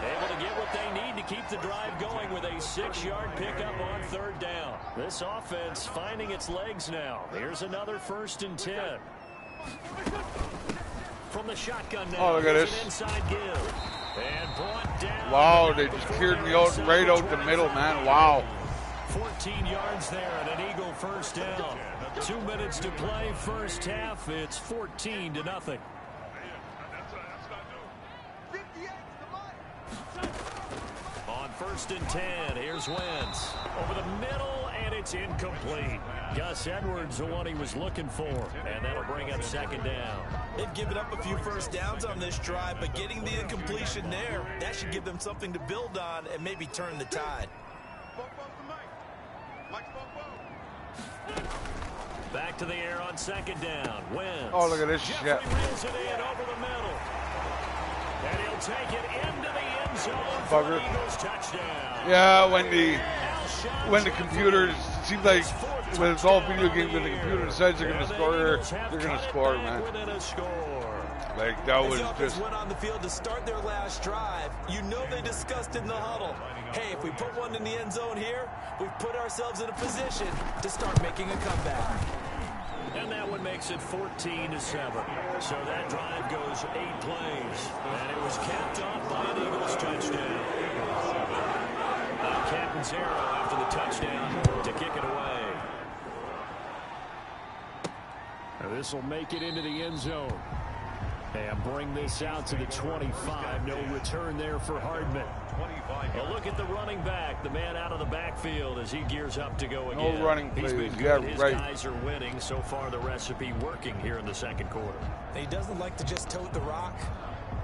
Speaker 3: Able to get what they need to keep the drive going with a 6-yard pickup on 3rd down. This offense finding its legs now. Here's another 1st and 10. From the shotgun now.
Speaker 1: Oh, look at
Speaker 3: Here's
Speaker 1: this.
Speaker 3: an inside give. And brought down.
Speaker 1: Wow, they just cleared me out right out the middle, man. Wow.
Speaker 3: 14 yards there and an Eagle first down. 2 minutes to play first half. It's 14-0. On 1st and 10, here's Wentz. Over the middle, and it's incomplete. Gus Edwards, the one he was looking for. And that'll bring up 2nd down.
Speaker 4: They've given up a few first downs on this drive, but getting the incompletion there, that should give them something to build on and maybe turn the tide.
Speaker 3: Back to the air on 2nd down. Wentz.
Speaker 1: Oh, look at this shit.
Speaker 3: Jeffrey reels it in over the middle. And he'll take it into the end zone for
Speaker 1: Bugger.
Speaker 3: the Eagles touchdown.
Speaker 1: Yeah, when the computers, it seems like when it's all video games, when the computer decides they're going to score, they're going to score, man.
Speaker 3: Within a score.
Speaker 1: Like, that was
Speaker 4: As the offense
Speaker 1: just...
Speaker 4: went on the field to start their last drive, you know they discussed in the huddle. Hey, if we put one in the end zone here, we've put ourselves in a position to start making a comeback.
Speaker 3: And that one makes it 14-7. So that drive goes 8 plays. And it was capped off by an Eagles touchdown. Captain's arrow after the touchdown to kick it away. Now this will make it into the end zone. And bring this out to the 25. No return there for Hardman. A look at the running back, the man out of the backfield as he gears up to go again.
Speaker 1: No running
Speaker 3: He's
Speaker 1: plays.
Speaker 3: been
Speaker 1: Yeah,
Speaker 3: good. His
Speaker 1: right.
Speaker 3: guys are winning. So far, the recipe working here in the 2nd quarter.
Speaker 4: He doesn't like to just tote the rock.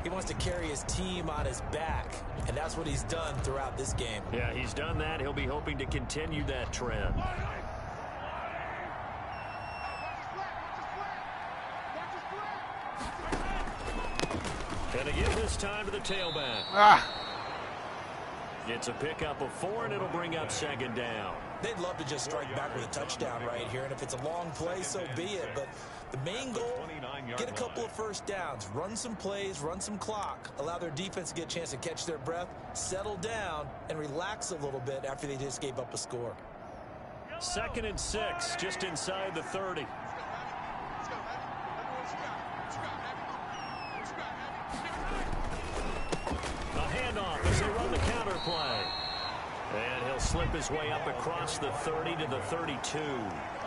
Speaker 4: He wants to carry his team on his back, and that's what he's done throughout this game.
Speaker 3: Yeah, he's done that. He'll be hoping to continue that trend. And again this time to the tailback. It's a pickup of 4, and it'll bring up 2nd down.
Speaker 4: They'd love to just strike back with a touchdown right here, and if it's a long play, so be it. But the main goal, get a couple of first downs, run some plays, run some clock, allow their defense to get a chance to catch their breath, settle down, and relax a little bit after they just gave up a score.
Speaker 3: 2nd and 6, just inside the 30. handoff as they run the counter play. And he'll slip his way up across the 30 to the 32.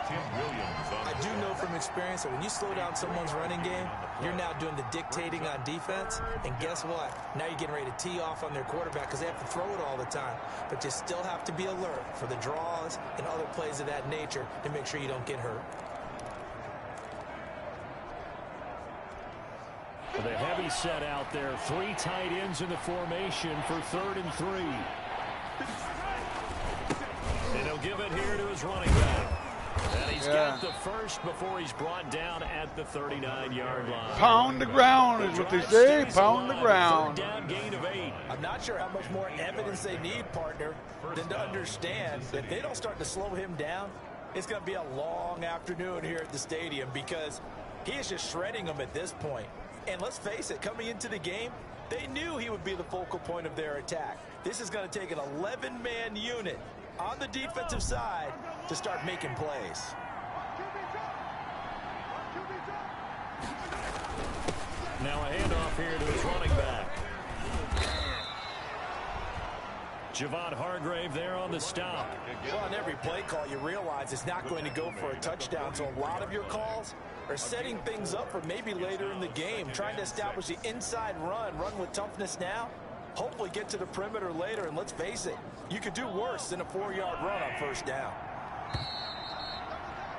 Speaker 4: I do know from experience that when you slow down someone's running game, you're now doing the dictating on defense. And guess what? Now you're getting ready to tee off on their quarterback because they have to throw it all the time. But you still have to be alert for the draws and other plays of that nature to make sure you don't get hurt.
Speaker 3: The heavy set out there. 3 tight ends in the formation for 3rd and 3. And he'll give it here to his running back. And he's got the first before he's brought down at the 39-yard line.
Speaker 1: Pound the ground is what they say. Pound the ground.
Speaker 3: Down gain of 8.
Speaker 4: I'm not sure how much more evidence they need, partner, than to understand that if they don't start to slow him down, it's going to be a long afternoon here at the stadium because he is just shredding them at this point. And let's face it, coming into the game, they knew he would be the focal point of their attack. This is going to take an 11-man unit on the defensive side to start making plays.
Speaker 3: Now a handoff here to his running back. Javon Hargrave there on the stop.
Speaker 4: Well, on every play call, you realize it's not going to go for a touchdown. So a lot of your calls are setting things up for maybe later in the game, trying to establish the inside run with toughness now. Hopefully get to the perimeter later, and let's face it, you could do worse than a 4-yard run on first down.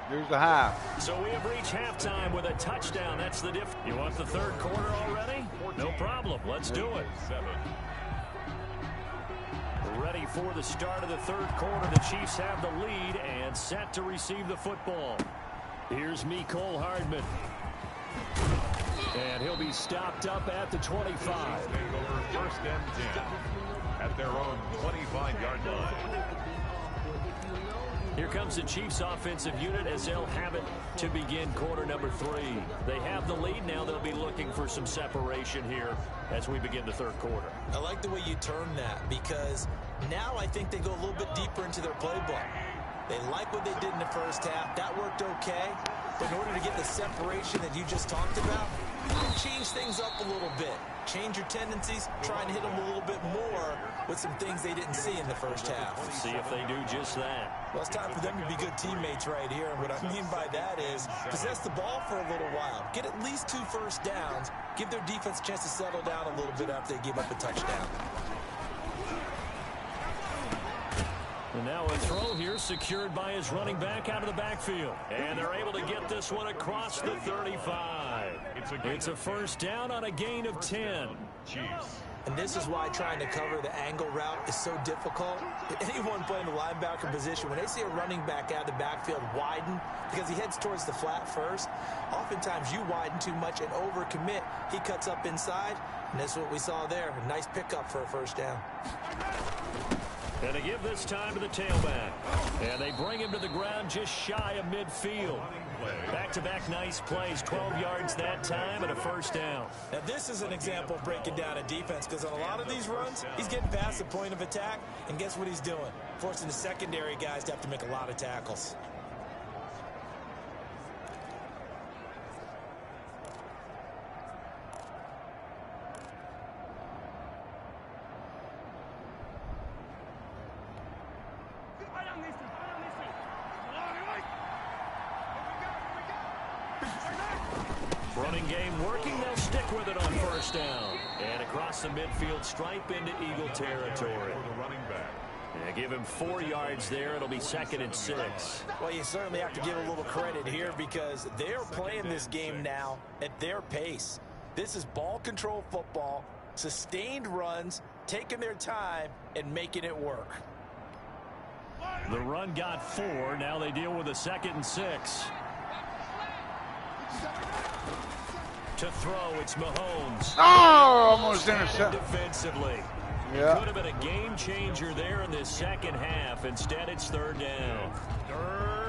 Speaker 1: Here's the half.
Speaker 3: So we have reached halftime with a touchdown. That's the diff. You want the third quarter already? No problem. Let's do it. Ready for the start of the third quarter. The Chiefs have the lead and set to receive the football. Here's Mecole Hardman. And he'll be stopped up at the 25.
Speaker 2: First and 10 at their own 25-yard line.
Speaker 3: Here comes the Chiefs offensive unit as they'll have it to begin quarter number 3. They have the lead. Now they'll be looking for some separation here as we begin the third quarter.
Speaker 4: I like the way you turn that because now I think they go a little bit deeper into their playbook. They like what they did in the first half. That worked okay. But in order to get the separation that you just talked about, change things up a little bit. Change your tendencies. Try and hit them a little bit more with some things they didn't see in the first half.
Speaker 3: Let's see if they do just that.
Speaker 4: Well, it's time for them to be good teammates right here. And what I mean by that is possess the ball for a little while. Get at least 2 first downs. Give their defense a chance to settle down a little bit after they give up a touchdown.
Speaker 3: And now a throw here secured by his running back out of the backfield. And they're able to get this one across the 35. It's a first down on a gain of 10.
Speaker 2: Chiefs.
Speaker 4: And this is why trying to cover the angle route is so difficult. Anyone playing the linebacker position, when they see a running back out of the backfield widen because he heads towards the flat first, oftentimes you widen too much and overcommit. He cuts up inside, and that's what we saw there. A nice pickup for a first down.
Speaker 3: And they give this time to the tailback. And they bring him to the ground just shy of midfield. Back-to-back nice plays, 12 yards that time and a first down.
Speaker 4: Now this is an example of breaking down a defense because on a lot of these runs, he's getting past the point of attack, and guess what he's doing? Forcing the secondary guys to have to make a lot of tackles.
Speaker 3: Running game working. They'll stick with it on first down. And across the midfield stripe into Eagle territory. And give him 4 yards there. It'll be 2nd and 6.
Speaker 4: Well, you certainly have to give a little credit here because they're playing this game now at their pace. This is ball control football, sustained runs, taking their time, and making it work.
Speaker 3: The run got 4. Now they deal with a 2nd and 6. To throw, it's Mahomes.
Speaker 1: Oh, almost intercepted.
Speaker 3: Defensively.
Speaker 1: Yeah.
Speaker 3: Could have been a game changer there in this second half. Instead, it's 3rd down.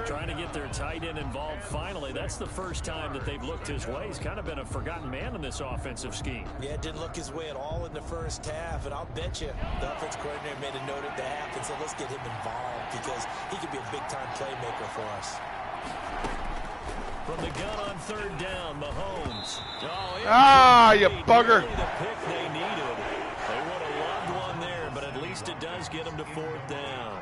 Speaker 3: Trying to get their tight end involved finally. That's the first time that they've looked his way. He's kind of been a forgotten man in this offensive scheme.
Speaker 4: Yeah, didn't look his way at all in the first half, and I'll bet you the offense coordinator made a note at the half and said, let's get him involved because he could be a big-time playmaker for us.
Speaker 3: From the gun on 3rd down, Mahomes.
Speaker 1: You bugger.
Speaker 3: The pick they needed. They would have loved least it does get them to 4th down.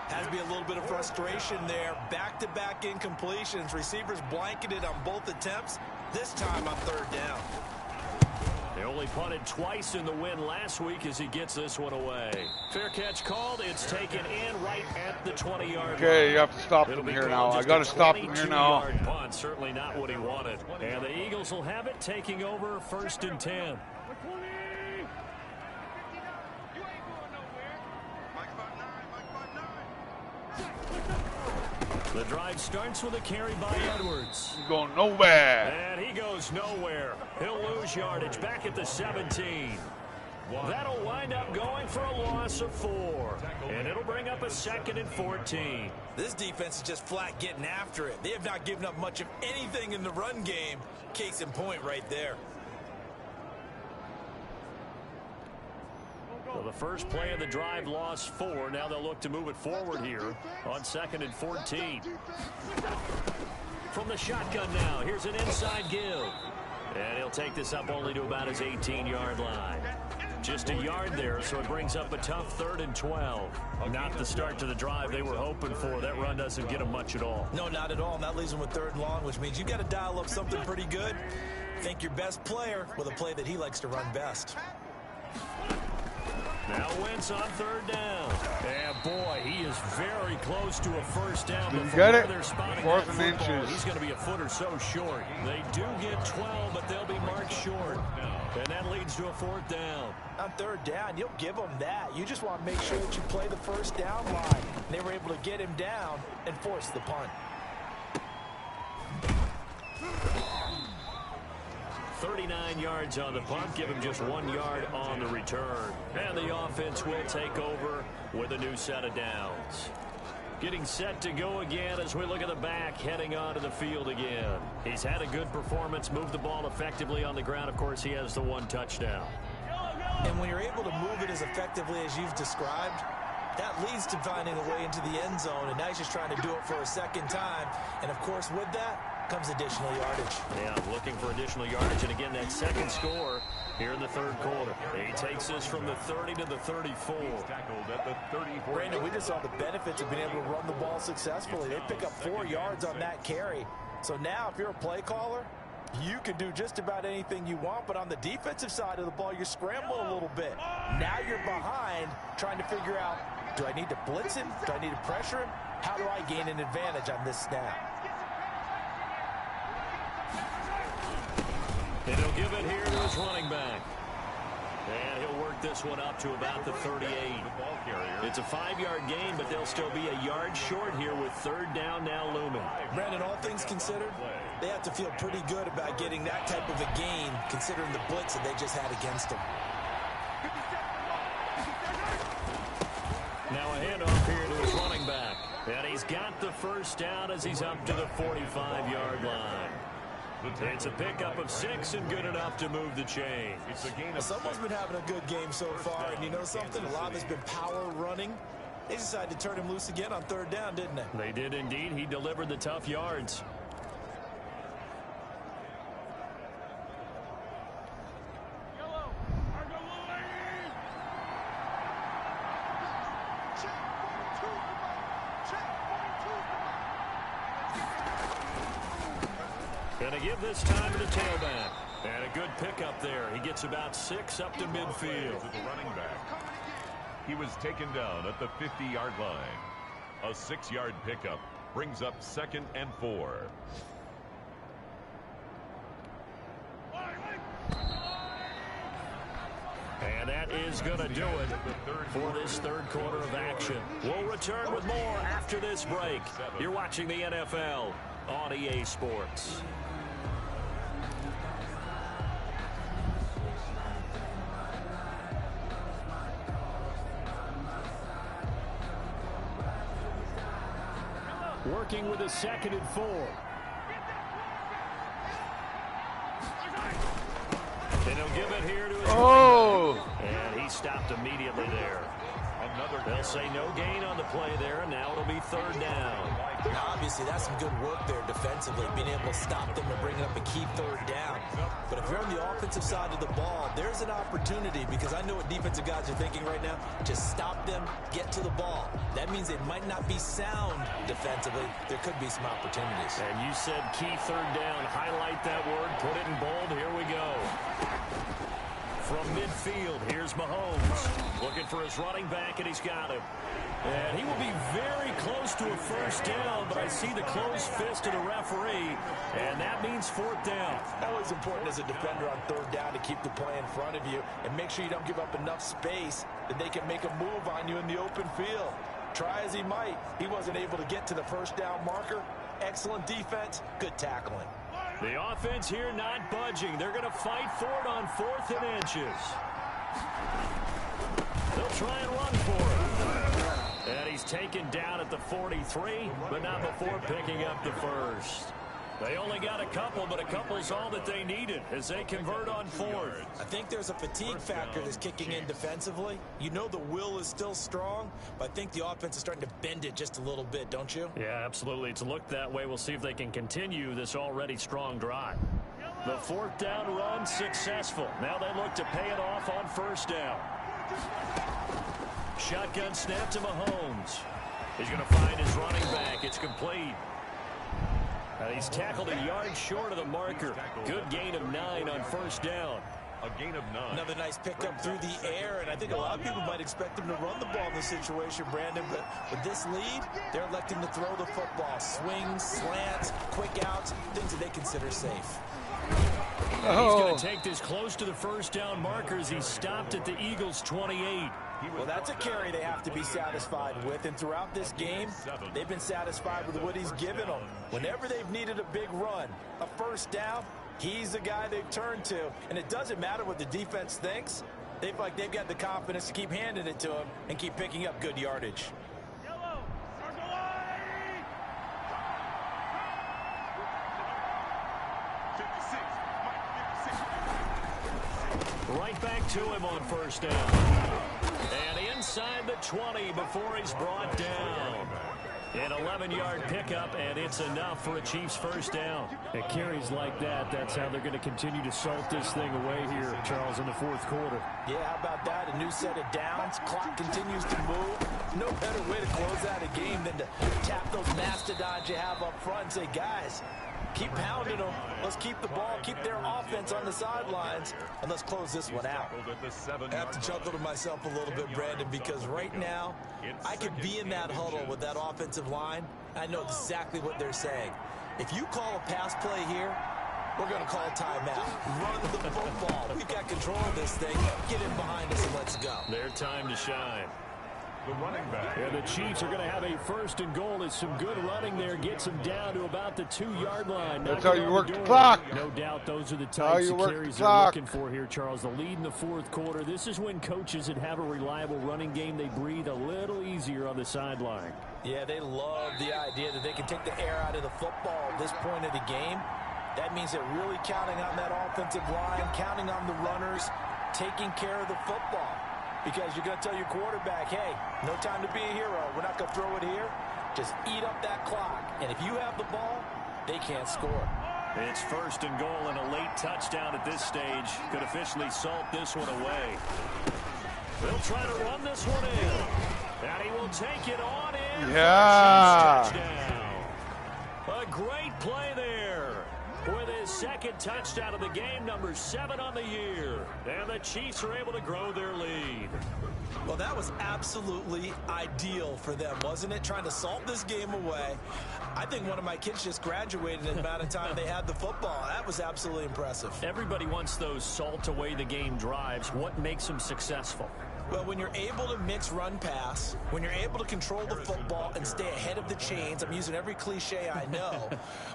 Speaker 4: Has to be a little bit of frustration there. Back-to-back incompletions. Receivers blanketed on both attempts. This time on 3rd down.
Speaker 3: They only punted twice in the win last week as he gets this one away. Fair catch called. It's taken in right at the 20-yard line.
Speaker 1: Okay, you have to stop him here now. I got to stop him here now.
Speaker 3: 22-yard punt, certainly not what he wanted. And the Eagles will have it, taking over 1st and 10. The drive starts with a carry by Edwards.
Speaker 1: He's going nowhere.
Speaker 3: And he goes nowhere. He'll lose yardage back at the 17. That'll wind up going for a loss of 4. And it'll bring up a 2nd and 14.
Speaker 4: This defense is just flat getting after it. They have not given up much of anything in the run game. Case in point right there.
Speaker 3: Well, the first play of the drive lost 4. Now they'll look to move it forward here on 2nd and 14. From the shotgun now, here's an inside give. And he'll take this up only to about his 18-yard line. Just a yard there, so it brings up a tough 3rd and 12. Not the start to the drive they were hoping for. That run doesn't get them much at all.
Speaker 4: No, not at all. And that leaves them with 3rd and long, which means you've got to dial up something pretty good. Think your best player with a play that he likes to run best.
Speaker 3: Now Wentz on 3rd down. And boy, he is very close to a 1st down.
Speaker 1: Did you get it? 4th and inches.
Speaker 3: He's going to be a foot or so short. They do get 12, but they'll be marked short. And that leads to a 4th down.
Speaker 4: On 3rd down, you'll give them that. You just want to make sure that you play the 1st down line. They were able to get him down and force the punt.
Speaker 3: 39 yards on the punt, give him just 1 yard on the return. And the offense will take over with a new set of downs. Getting set to go again as we look at the back, heading onto the field again. He's had a good performance, moved the ball effectively on the ground. Of course, he has the 1 touchdown.
Speaker 4: And when you're able to move it as effectively as you've described, that leads to finding a way into the end zone, and now he's just trying to do it for a 2nd time. And, of course, with that comes additional yardage.
Speaker 3: Yeah, looking for additional yardage, and again, that 2nd score here in the 3rd quarter. He takes this from the 30 to the 34.
Speaker 4: Brandon, we just saw the benefits of being able to run the ball successfully. They pick up 4 yards on that carry. So now, if you're a play caller, you can do just about anything you want, but on the defensive side of the ball, you're scrambling a little bit. Now you're behind, trying to figure out, do I need to blitz him? Do I need to pressure him? How do I gain an advantage on this snap?
Speaker 3: And he'll give it here to his running back. And he'll work this one up to about the 38. It's a 5-yard gain, but they'll still be a yard short here with 3rd down now looming.
Speaker 4: Brandon, all things considered, they have to feel pretty good about getting that type of a gain, considering the blitz that they just had against them.
Speaker 3: Now a handoff here to his running back. And he's got the 1st down as he's up to the 45-yard line. It's a pickup of 6 and good enough to move the chains.
Speaker 4: Someone's been having a good game so far, and you know something? A lot of it's been power running. They decided to turn him loose again on 3rd down, didn't they?
Speaker 3: They did indeed. He delivered the tough yards. Gonna give this time to the tailback. And a good pickup there. He gets about 6 up to midfield.
Speaker 2: To the running back. He was taken down at the 50-yard line. A 6-yard pickup brings up 2nd and 4.
Speaker 3: And that is going to do it for this 3rd quarter of action. We'll return with more after this break. You're watching the NFL on EA Sports. Working with a 2nd and 4. And he'll give it here to his
Speaker 1: Oh!
Speaker 3: And he stopped immediately there. They'll say no gain on the play there, and now it'll be third down.
Speaker 4: Now, obviously, that's some good work there defensively, being able to stop them and bringing up a key third down. But if you're on the offensive side of the ball, there's an opportunity, because I know what defensive guys are thinking right now. Just stop them, get to the ball. That means they might not be sound defensively. There could be some opportunities.
Speaker 3: And you said key third down. Highlight that word, put it in bold. Here we go. From midfield, here's Mahomes. Looking for his running back, and he's got him. And he will be very close to a first down, but I see the closed fist of the referee, and that means fourth down.
Speaker 4: Always important as a defender on third down to keep the play in front of you and make sure you don't give up enough space that they can make a move on you in the open field. Try as he might, he wasn't able to get to the first down marker. Excellent defense, good tackling.
Speaker 3: The offense here not budging. They're going to fight for it on 4th and inches. They'll try and run for it. And he's taken down at the 43, but not before picking up the first. They only got a couple, but a couple's all that they needed as they convert on 4th.
Speaker 4: I think there's a fatigue factor that's kicking in defensively. You know the will is still strong, but I think the offense is starting to bend it just a little bit, don't you?
Speaker 3: Yeah, absolutely. It's looked that way. We'll see if they can continue this already strong drive. The 4th down run successful. Now they look to pay it off on first down. Shotgun snap to Mahomes. He's going to find his running back. It's complete. He's tackled a yard short of the marker. Good gain of 9 on first down.
Speaker 2: A gain of 9.
Speaker 4: Another nice pickup through the air, and I think a lot of people might expect him to run the ball in this situation, Brandon, but with this lead, they're electing to throw the football. Swings, slants, quick outs, things that they consider safe.
Speaker 3: He's going to take this close to the first down markers. He stopped at the Eagles' 28.
Speaker 4: Well, that's a carry they have to be satisfied with, and throughout this game, they've been satisfied with what he's given them. Whenever they've needed a big run, a first down, he's the guy they've turned to, and it doesn't matter what the defense thinks. They've got the confidence to keep handing it to him and keep picking up good yardage.
Speaker 3: Right back to him on first down. And inside the 20 before he's brought down. An 11-yard pickup, and it's enough for a Chiefs first down. It carries like that. That's how they're going to continue to salt this thing away here, Charles, in the 4th quarter.
Speaker 4: Yeah, how about that? A new set of downs. Clock continues to move. No better way to close out a game than to tap those mastodons you have up front and say, guys, keep pounding them. Let's keep the ball, keep their offense on the sidelines, and let's close this one out. I have to chuckle to myself a little bit, Brandon, because right now, I could be in that huddle with that offensive line. I know exactly what they're saying. If you call a pass play here, we're going to call a timeout. Run the football. We've got control of this thing. Get in behind us and let's go.
Speaker 3: Their time to shine.
Speaker 2: The running back.
Speaker 3: And the Chiefs are going to have a 1st and goal. It's some good running there. Gets them down to about the 2-yard line.
Speaker 1: That's how you work the clock.
Speaker 3: No doubt those are the types of carries they're looking for here, Charles. The lead in the 4th quarter. This is when coaches that have a reliable running game, they breathe a little easier on the sideline.
Speaker 4: Yeah, they love the idea that they can take the air out of the football at this point of the game. That means they're really counting on that offensive line, counting on the runners, taking care of the football. Because you're going to tell your quarterback, hey, no time to be a hero. We're not going to throw it here. Just eat up that clock. And if you have the ball, they can't score.
Speaker 3: It's 1st and goal and a late touchdown at this stage. Could officially salt this one away. They'll try to run this one in. And he will take it on in.
Speaker 1: Yeah.
Speaker 3: Touchdown. A great play there. With his 2nd touchdown of the game, number 7 on the year. And the Chiefs are able to grow their lead.
Speaker 4: Well, that was absolutely ideal for them, wasn't it? Trying to salt this game away. I think one of my kids just graduated in the amount of time they had the football. That was absolutely impressive.
Speaker 3: Everybody wants those salt away the game drives. What makes them successful?
Speaker 4: Well, when you're able to mix run-pass, when you're able to control the football and stay ahead of the chains, I'm using every cliche I know,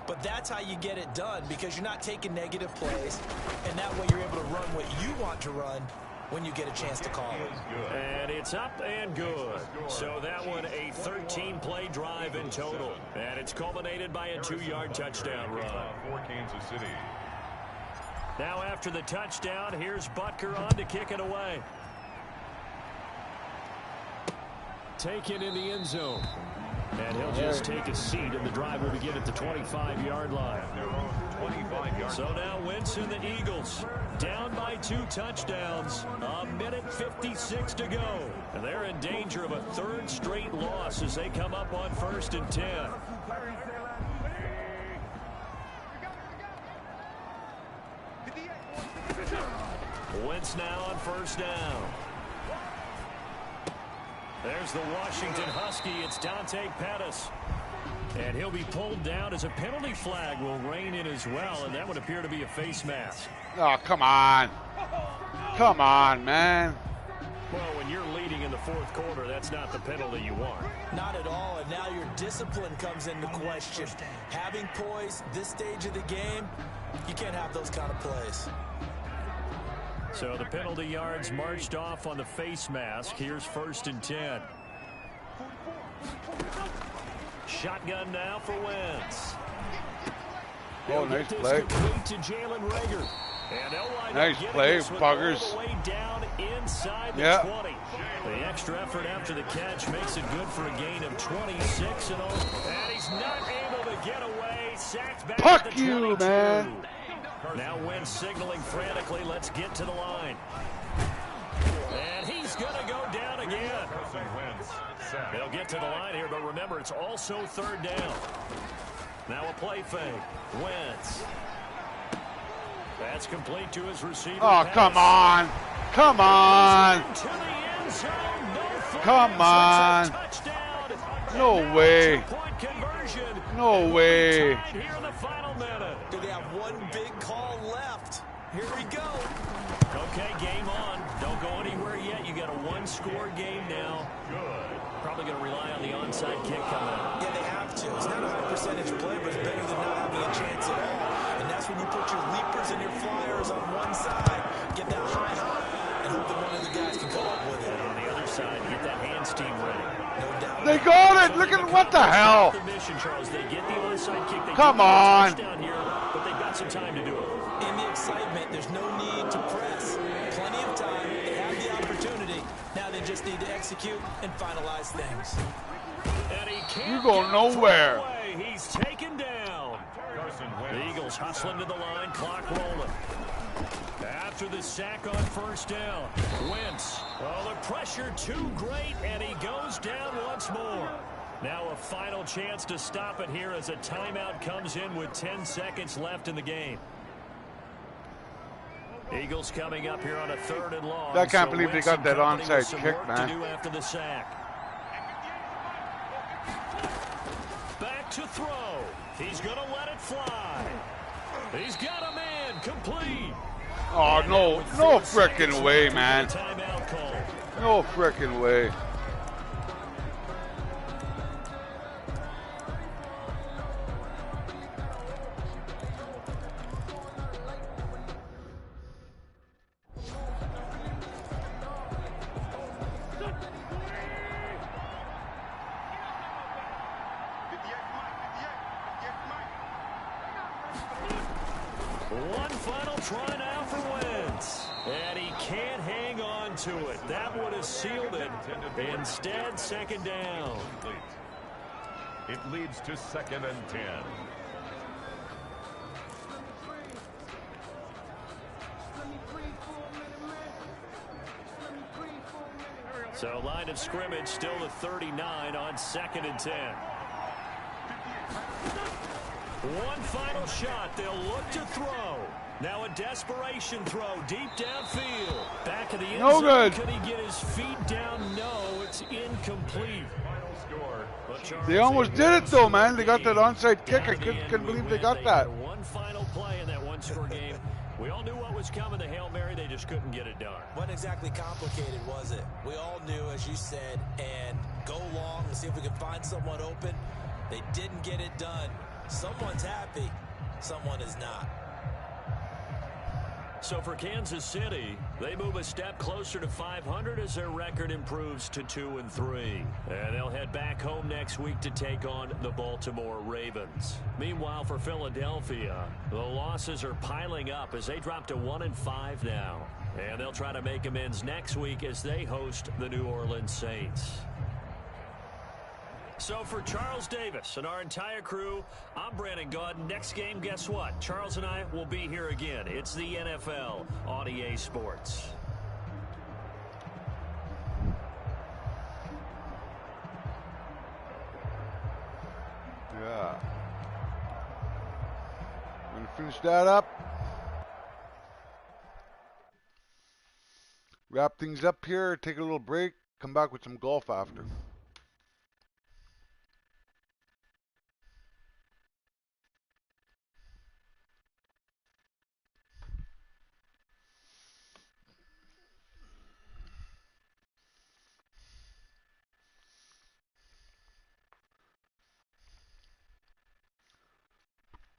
Speaker 4: but that's how you get it done because you're not taking negative plays, and that way you're able to run what you want to run when you get a chance to call it.
Speaker 3: And it's up and good. So that one a 13-play drive in total, and it's culminated by a 2-yard touchdown run.
Speaker 2: For Kansas City.
Speaker 3: Now after the touchdown, here's Butker on to kick it away. taken in the end zone. And he'll just take a seat, and the drive will begin at the 25-yard line. So now Wentz and the Eagles down by 2 touchdowns. A minute 56 to go. And they're in danger of a 3rd straight loss as they come up on 1st and 10. Wentz now on 1st down. There's the Washington Husky. It's Dante Pettis. And he'll be pulled down as a penalty flag will rein in as well, and that would appear to be a face mask.
Speaker 1: Oh, come on. Come on, man.
Speaker 3: Well, when you're leading in the 4th quarter, that's not the penalty you want.
Speaker 4: Not at all, and now your discipline comes into question. Having poise this stage of the game, you can't have those kind of plays.
Speaker 3: So the penalty yards marched off on the face mask. Here's 1st and 10. Shotgun now for Wentz.
Speaker 1: Oh, nice play.
Speaker 3: To Jalen Reagor. And
Speaker 1: nice play, buggers.
Speaker 3: All the way down inside the 20. The extra effort after the catch makes it good for a gain of 26 and all. And he's not able to get away. Sacked back
Speaker 1: Puck
Speaker 3: at the 22.
Speaker 1: you, man.
Speaker 3: Now Wentz signaling frantically, let's get to the line. And he's going to go down again. They'll get to the line here, but remember, it's also 3rd down. Now a play fake. Wentz. That's complete to his receiver.
Speaker 1: Oh, come on. Come on.
Speaker 3: To the end zone. No
Speaker 1: come on. No way. No way.
Speaker 3: Here in the final minute.
Speaker 4: Do they have one big call left? Here we go.
Speaker 3: Okay, game on. Don't go anywhere yet. You got a 1-score game now. Good. Probably going to rely on the onside kick coming up.
Speaker 4: Yeah, they have to. It's not a high percentage play, but it's better than not having a chance at all. And that's when you put your leapers and your flyers on one side, get that high, and hope that one of the guys can come up with it.
Speaker 3: And on the other side, get that hands team ready.
Speaker 4: No doubt.
Speaker 1: They got it. Look at what the hell.
Speaker 3: The mission, Charles. They get the onside kick. They
Speaker 1: come on.
Speaker 3: Down here, but they've got some time to do it.
Speaker 4: In the excitement, there's no need to press. Plenty of time. They have the opportunity. Now they just need to execute and finalize things.
Speaker 3: And he can't
Speaker 1: you go nowhere.
Speaker 3: He's taken down. The Eagles hustling to the line, clock rolling. After the sack on 1st down, Wentz. Well, the pressure too great, and he goes down once more. Now a final chance to stop it here as a timeout comes in with 10 seconds left in the game. Eagles coming up here on a 3rd and long.
Speaker 1: I can't believe they got that onside kick, man.
Speaker 3: To do after the sack. Back to throw. He's going to let it fly. He's got a man complete.
Speaker 1: Oh, no frickin' way, man. No frickin' way.
Speaker 3: One final try now for Wentz. And he can't hang on to it. That would have sealed it. Instead, 2nd down.
Speaker 2: It leads to 2nd and 10.
Speaker 3: So line of scrimmage still to 39 on 2nd and 10. One final shot. They'll look to throw. Now a desperation throw deep downfield. Back of the end
Speaker 1: no
Speaker 3: zone.
Speaker 1: Good.
Speaker 3: Could he get his feet down? No, it's incomplete.
Speaker 1: They almost did it though, man. They got that onside kick. I couldn't believe they got that.
Speaker 3: One final play in that 1-score game. We all knew what was coming. The Hail Mary, they just couldn't get it done.
Speaker 4: Wasn't exactly complicated, was it? We all knew, as you said, and go long and see if we can find someone open. They didn't get it done. Someone's happy. Someone is not.
Speaker 3: So for Kansas City, they move a step closer to 500 as their record improves to 2-3. And they'll head back home next week to take on the Baltimore Ravens. Meanwhile, for Philadelphia, the losses are piling up as they drop to 1-5 now. And they'll try to make amends next week as they host the New Orleans Saints. So for Charles Davis and our entire crew, I'm Brandon Gaudin. Next game, guess what? Charles and I will be here again. It's the NFL on EA Sports.
Speaker 1: Yeah. Gonna finish that up. Wrap things up here, take a little break, come back with some golf after.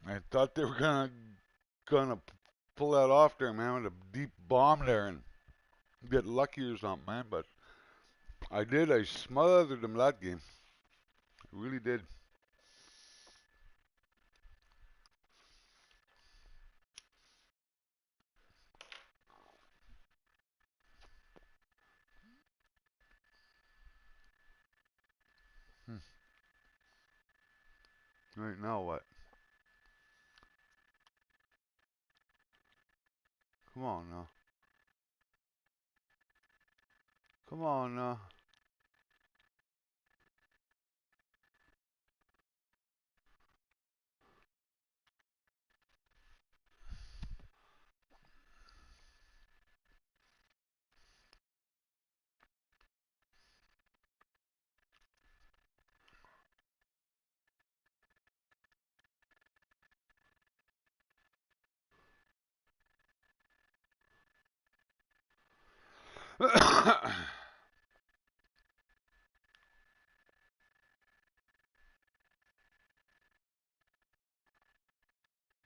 Speaker 1: I thought they were gonna pull that off there, man, with a deep bomb there and get lucky or something, man. But I did. I smothered them that game. I really did. Hmm. Right now, what? Come on now. Come on now.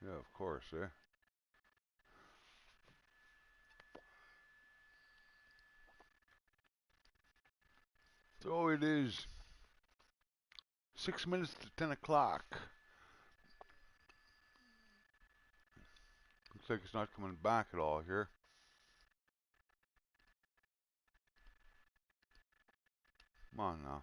Speaker 1: Yeah, of course, eh? So it is 6 minutes to 10 o'clock. Looks like it's not coming back at all here. Come on now.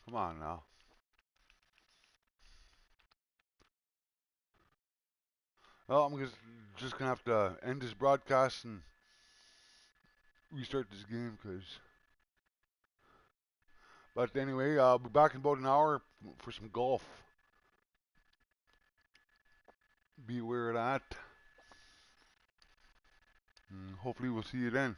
Speaker 1: Come on now. Well, I'm just gonna have to end this broadcast and restart this game, cause. But anyway, I'll be back in about an hour for some golf. Be aware of that. And hopefully we'll see you then.